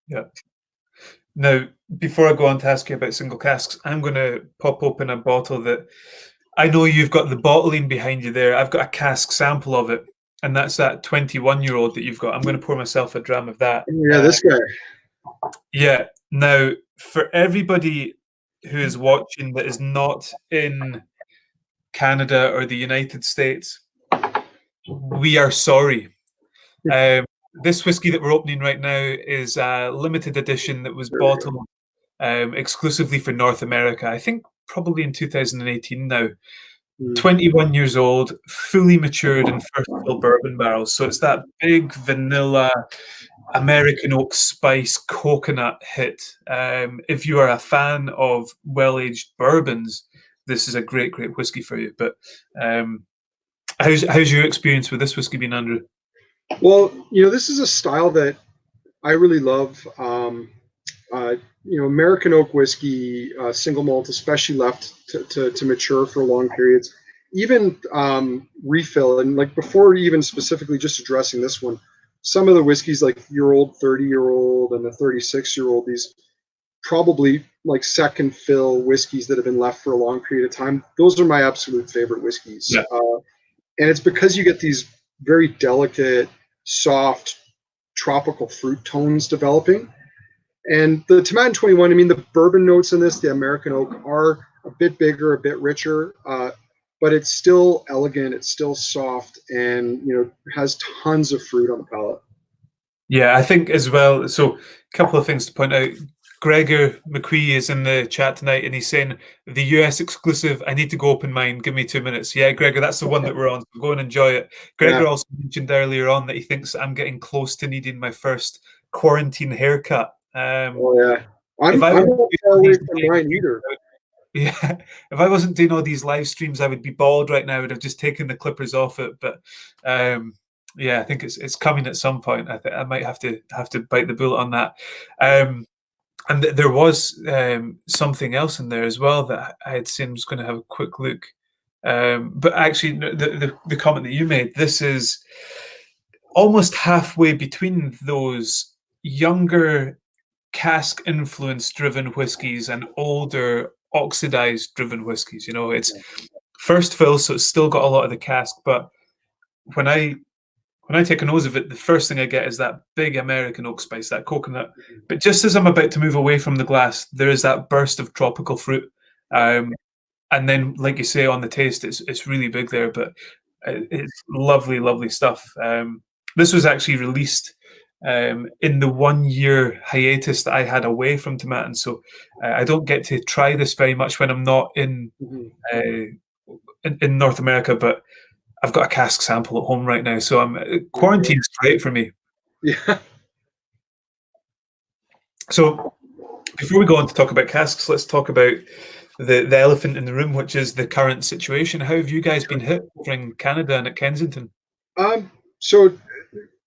Yeah. Now, before I go on to ask you about single casks, I'm going to pop open a bottle that I know you've got the bottling behind you there. I've got a cask sample of it, and that's that 21-year-old that you've got. I'm going to pour myself a dram of that. Yeah, this guy. Yeah. Now, for everybody who is watching that is not in Canada or the United States, we are sorry. This whiskey that we're opening right now is a limited edition that was bottled exclusively for North America. I think probably in 2018 now. 21 years old, fully matured in first fill bourbon barrels. So it's that big vanilla American oak spice coconut hit. If you are a fan of well-aged bourbons, this is a great whiskey for you. But how's your experience with this whiskey been, Andrew? Well, this is a style that I really love. American oak whiskey, single malt, especially left to mature for long periods. Even refill, and like before even specifically just addressing this one, some of the whiskeys like your old 30-year-old and the 36-year-old, these probably like second fill whiskeys that have been left for a long period of time, those are my absolute favorite whiskeys. Yeah. And it's because you get these very delicate, soft, tropical fruit tones developing. And the Tomatin 21, I mean, the bourbon notes in this, the American oak, are a bit bigger, a bit richer, but it's still elegant, it's still soft, and has tons of fruit on the palate. Yeah, I think as well. So, a couple of things to point out. Gregor McQuee is in the chat tonight, and he's saying the US exclusive. I need to go open mine. Give me 2 minutes. Yeah, Gregor, that's the one that we're on. So go and enjoy it. Gregor Yeah. also mentioned earlier on that he thinks I'm getting close to needing my first quarantine haircut. Oh yeah. If I'm I I'm wasn't not doing far all away these from live mine streams, either. yeah, if I wasn't doing all these live streams, I would be bald right now. I would have just taken the clippers off it. But yeah, I think it's coming at some point. I might have to bite the bullet on that. And there was something else in there as well that I had seen. Was going to have a quick look. But actually, the comment that you made, this is almost halfway between those younger cask influence driven whiskies and older oxidized driven whiskies. You know, it's first fill, so it's still got a lot of the cask. But when I take a nose of it, the first thing I get is that big American oak spice, that coconut. But just as I'm about to move away from the glass, there is that burst of tropical fruit. And then, like you say, on the taste, it's really big there. But it's lovely, lovely stuff. This was actually released in the 1 year hiatus that I had away from Tomatin, so I don't get to try this very much when I'm not in North America. But I've got a cask sample at home right now, so quarantine's great for me. Yeah. So before we go on to talk about casks, let's talk about the elephant in the room, which is the current situation. How have you guys been hit in Canada and at Kensington? So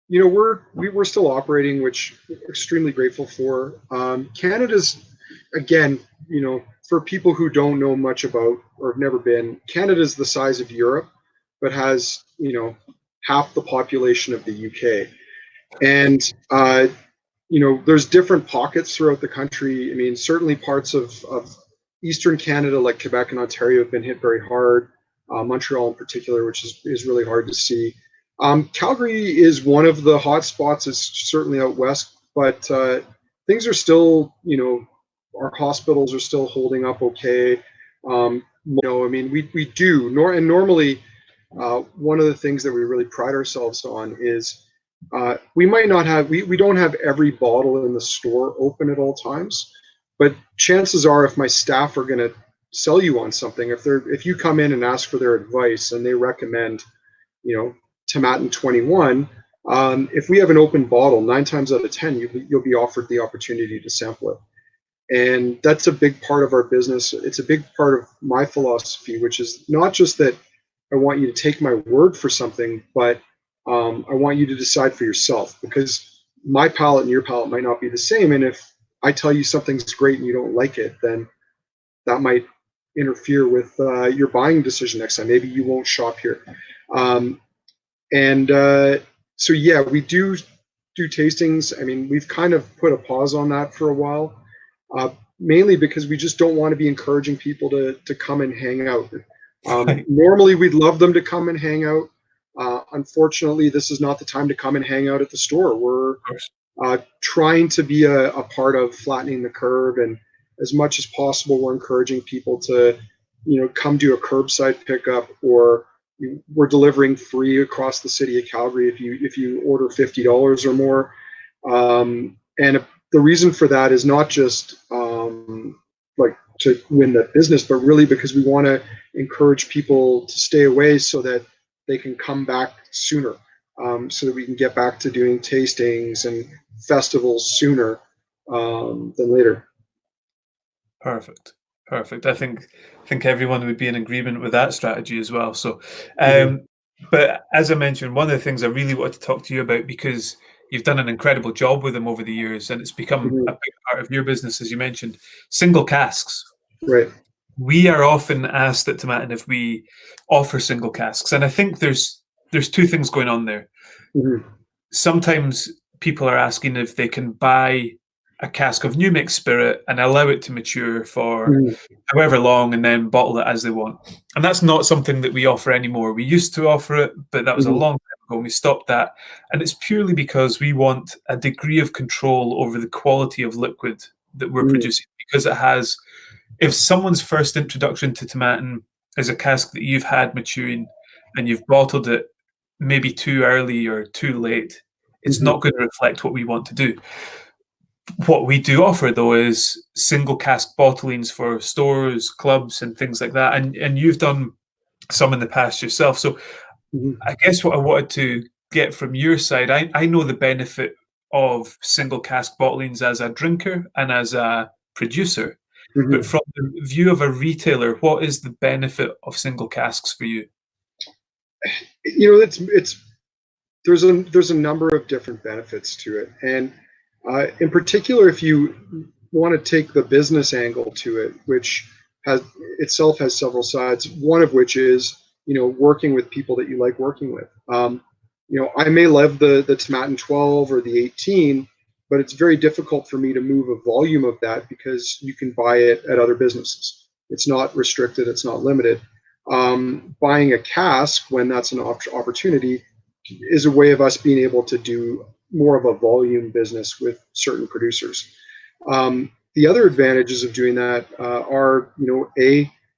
we're still operating, which we're extremely grateful for. Canada's, again, for people who don't know much about or have never been, Canada's the size of Europe, but has half the population of the UK, and there's different pockets throughout the country. I mean, certainly parts of Eastern Canada, like Quebec and Ontario, have been hit very hard. Montreal in particular, which is really hard to see. Calgary is one of the hot spots. It's certainly out west, but things are still, our hospitals are still holding up okay. I mean, we do. Normally, one of the things that we really pride ourselves on is we might not have, we don't have every bottle in the store open at all times, but chances are, if my staff are going to sell you on something, if you come in and ask for their advice and they recommend, Tomatin 21, if we have an open bottle, 9 times out of 10, you'll be offered the opportunity to sample it. And that's a big part of our business. It's a big part of my philosophy, which is not just that I want you to take my word for something, but I want you to decide for yourself, because my palate and your palate might not be the same. And if I tell you something's great and you don't like it, then that might interfere with your buying decision next time. Maybe you won't shop here. So yeah, we do tastings. I mean, we've kind of put a pause on that for a while, mainly because we just don't want to be encouraging people to come and hang out. Normally, we'd love them to come and hang out. Unfortunately, this is not the time to come and hang out at the store. We're trying to be a part of flattening the curve, and as much as possible, we're encouraging people to, come do a curbside pickup, or we're delivering free across the city of Calgary if you order $50 or more. And the reason for that is not just like to win the business, but really because we want to encourage people to stay away so that they can come back sooner, so that we can get back to doing tastings and festivals sooner than later. Perfect. I think everyone would be in agreement with that strategy as well. So, but as I mentioned, one of the things I really wanted to talk to you about, because you've done an incredible job with them over the years, and it's become a big part of your business, as you mentioned, single casks. Right. We are often asked at Tomatin if we offer single casks, and I think there's two things going on there. Sometimes people are asking if they can buy a cask of new mixed spirit and allow it to mature for however long and then bottle it as they want. And that's not something that we offer anymore. We used to offer it, but that was a long time ago and we stopped that. And it's purely because we want a degree of control over the quality of liquid that we're producing, because it has, if someone's first introduction to Tomatin is a cask that you've had maturing and you've bottled it maybe too early or too late, it's not going to reflect what we want to do. What we do offer though is single cask bottlings for stores, clubs, and things like that. And you've done some in the past yourself. So Mhm. I guess what I wanted to get from your side, I know the benefit of single cask bottlings as a drinker and as a producer. But Mhm. from the view of a retailer, what is the benefit of single casks for you? It's there's a number of different benefits to it, and in particular, if you want to take the business angle to it, which has itself has several sides. One of which is working with people that you like working with. I may love the Tomatin 12 or the 18, but it's very difficult for me to move a volume of that because you can buy it at other businesses. It's not restricted. It's not limited. Buying a cask when that's an opportunity is a way of us being able to do more of a volume business with certain producers. The other advantages of doing that are,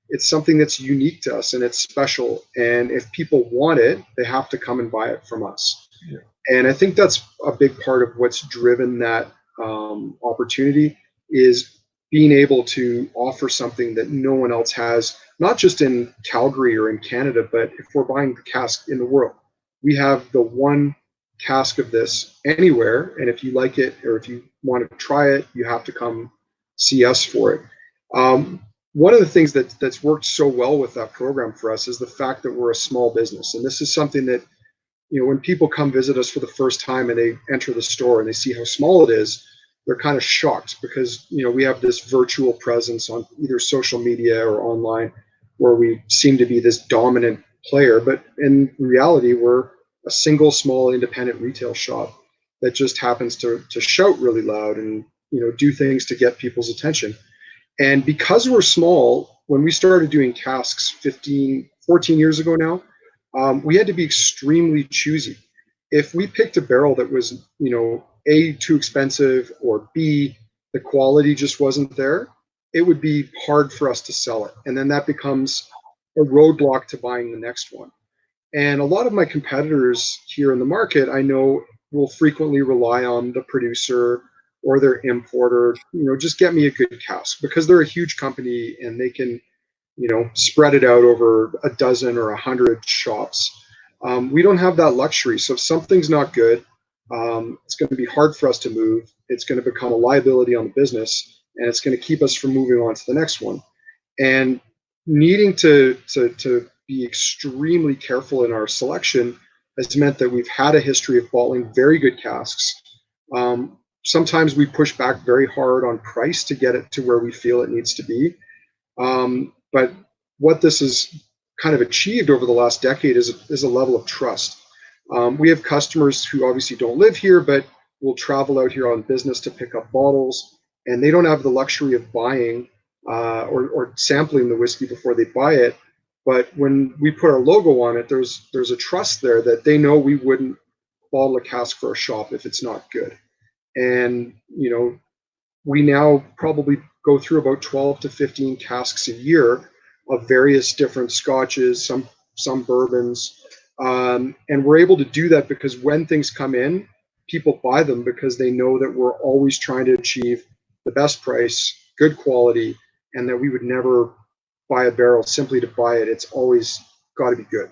it's something that's unique to us and it's special. And if people want it, they have to come and buy it from us. Yeah. And I think that's a big part of what's driven that opportunity is being able to offer something that no one else has, not just in Calgary or in Canada, but if we're buying the cask in the world, we have the one cask of this anywhere. And if you like it or if you want to try it, you have to come see us for it. One of the things that's worked so well with that program for us is the fact that we're a small business. And this is something that, when people come visit us for the first time and they enter the store and they see how small it is, they're kind of shocked because, we have this virtual presence on either social media or online where we seem to be this dominant player. But in reality, we're a single small independent retail shop that just happens to shout really loud and, do things to get people's attention. And because we're small, when we started doing casks 14 years ago now, we had to be extremely choosy. If we picked a barrel that was, A, too expensive, or B, the quality just wasn't there, it would be hard for us to sell it. And then that becomes a roadblock to buying the next one. And a lot of my competitors here in the market, I know, will frequently rely on the producer or their importer, just get me a good cask because they're a huge company and they can, spread it out over a dozen or 100 shops. We don't have that luxury. So if something's not good, it's going to be hard for us to move. It's going to become a liability on the business, and it's going to keep us from moving on to the next one. And needing to be extremely careful in our selection has meant that we've had a history of bottling very good casks. Sometimes we push back very hard on price to get it to where we feel it needs to be. But what this has kind of achieved over the last decade is a level of trust. We have customers who obviously don't live here, but will travel out here on business to pick up bottles, and they don't have the luxury of buying or sampling the whiskey before they buy it. But when we put our logo on it, there's a trust there that they know we wouldn't bottle a cask for a shop if it's not good. And we now probably go through about 12 to 15 casks a year of various different scotches, some bourbons, and we're able to do that because when things come in, people buy them because they know that we're always trying to achieve the best price, good quality, and that we would never buy a barrel simply to buy it. It's always got to be good.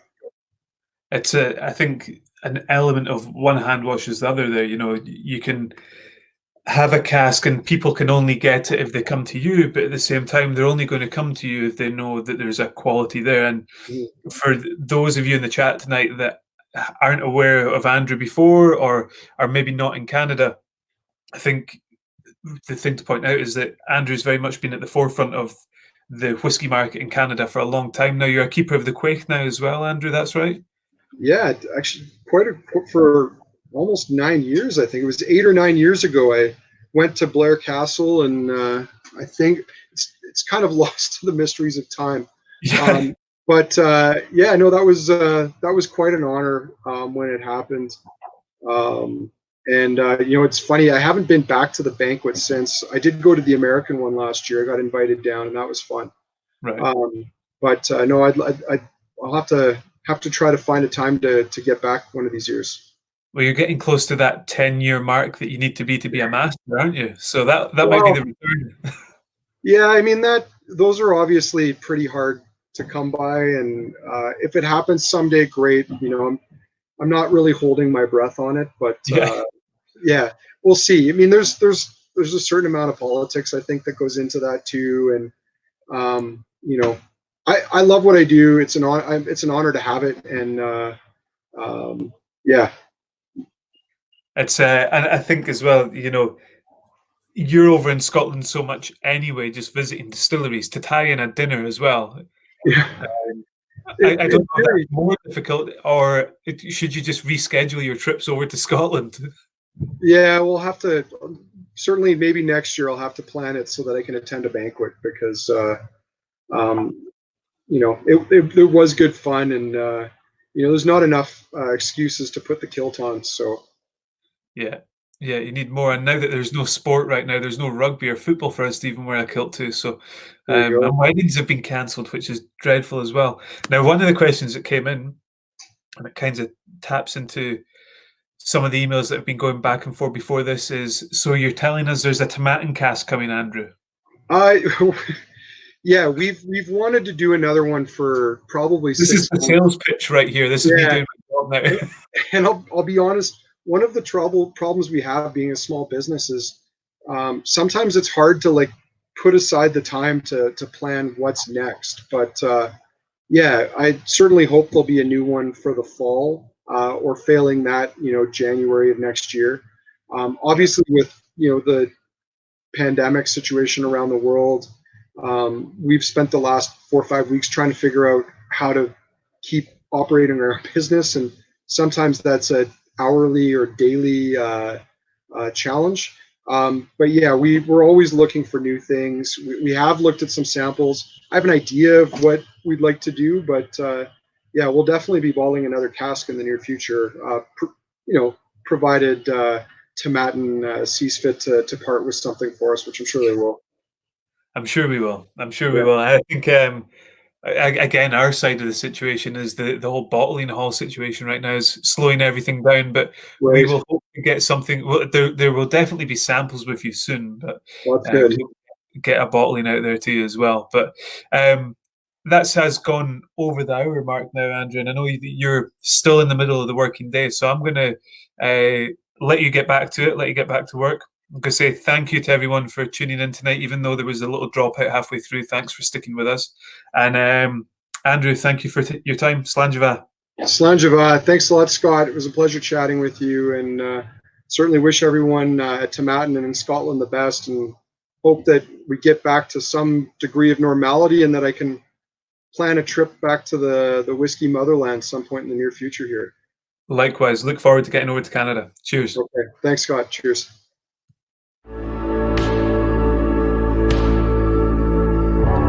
It's I think an element of one hand washes the other there. You can have a cask and people can only get it if they come to you, but at the same time, they're only going to come to you if they know that there's a quality there. And Mm-hmm. for those of you in the chat tonight that aren't aware of Andrew before or are maybe not in Canada, I think the thing to point out is that Andrew's very much been at the forefront of the whiskey market in Canada for a long time now. You're a keeper of the quaich now as well, Andrew. That's right. Yeah, actually, for almost 9 years. I think it was 8 or 9 years ago. I went to Blair Castle, and I think it's kind of lost to the mysteries of time. Yeah. But yeah, no, that was quite an honor when it happened. And it's funny. I haven't been back to the banquet since. I did go to the American one last year. I got invited down, and that was fun. Right. But no, I'll have to try to find a time to get back one of these years. Well, you're getting close to that 10-year mark that you need to be a master, aren't you? So that might be Well, the return. yeah, I mean that those are obviously pretty hard to come by, and if it happens someday, great. I'm not really holding my breath on it, but Yeah. yeah, we'll see. I mean, there's a certain amount of politics I think that goes into that too, and I love what I do. It's an honor to have it, and yeah, It's and I think as well, you're over in Scotland so much anyway, just visiting distilleries to tie in a dinner as well. yeah. Um, I don't It know if really, that's more difficult, or should you just reschedule your trips over to Scotland? yeah, we'll have to certainly maybe next year I'll have to plan it so that I can attend a banquet because um, it was good fun, and there's not enough excuses to put the kilt on. So Yeah. Yeah, you need more. And now that there's no sport right now, there's no rugby or football for us to even wear a kilt to. So, there you go. and weddings have been cancelled, which is dreadful as well. Now, one of the questions that came in, and it kind of taps into some of the emails that have been going back and forth before this, is so you're telling us there's a tomatin cask coming, Andrew? I Yeah, we've wanted to do another one for probably This is 6 the months. sales pitch right here. This is me Yeah, doing my job now. and I'll be honest. One of the problems we have being a small business is sometimes it's hard to like put aside the time to plan what's next. But yeah, I certainly hope there'll be a new one for the fall, or failing that, January of next year. Yeah. Obviously, with the pandemic situation around the world, we've spent the last 4 or 5 weeks trying to figure out how to keep operating our business, and sometimes that's a hourly or daily challenge. But yeah, we're always looking for new things. We have looked at some samples. I have an idea of what we'd like to do, but yeah, we'll definitely be bottling another cask in the near future, provided Tomatin sees fit to part with something for us, which I'm sure they will. I'm sure we will. I'm sure we Yeah, will. I think again, our side of the situation is the whole bottling hall situation right now is slowing everything down. But we right. will hope to get something. Well, there will definitely be samples with you soon, but Well, that's good. we hope to get a bottling out there to you as well. But that has gone over the hour mark now, Andrew, and I know you're still in the middle of the working day, so I'm going to let you get back to it. Let you get back to work. I'm going to say thank you to everyone for tuning in tonight, even though there was a little dropout halfway through. Thanks for sticking with us. And Andrew, thank you for your time. Slanjava. Slanjava, thanks a lot, Scott. It was a pleasure chatting with you, and certainly wish everyone at Tomatin and in Scotland the best, and hope that we get back to some degree of normality, and that I can plan a trip back to the whiskey motherland some point in the near future here. Likewise, look forward to getting over to Canada. Cheers. Okay, thanks, Scott. Cheers.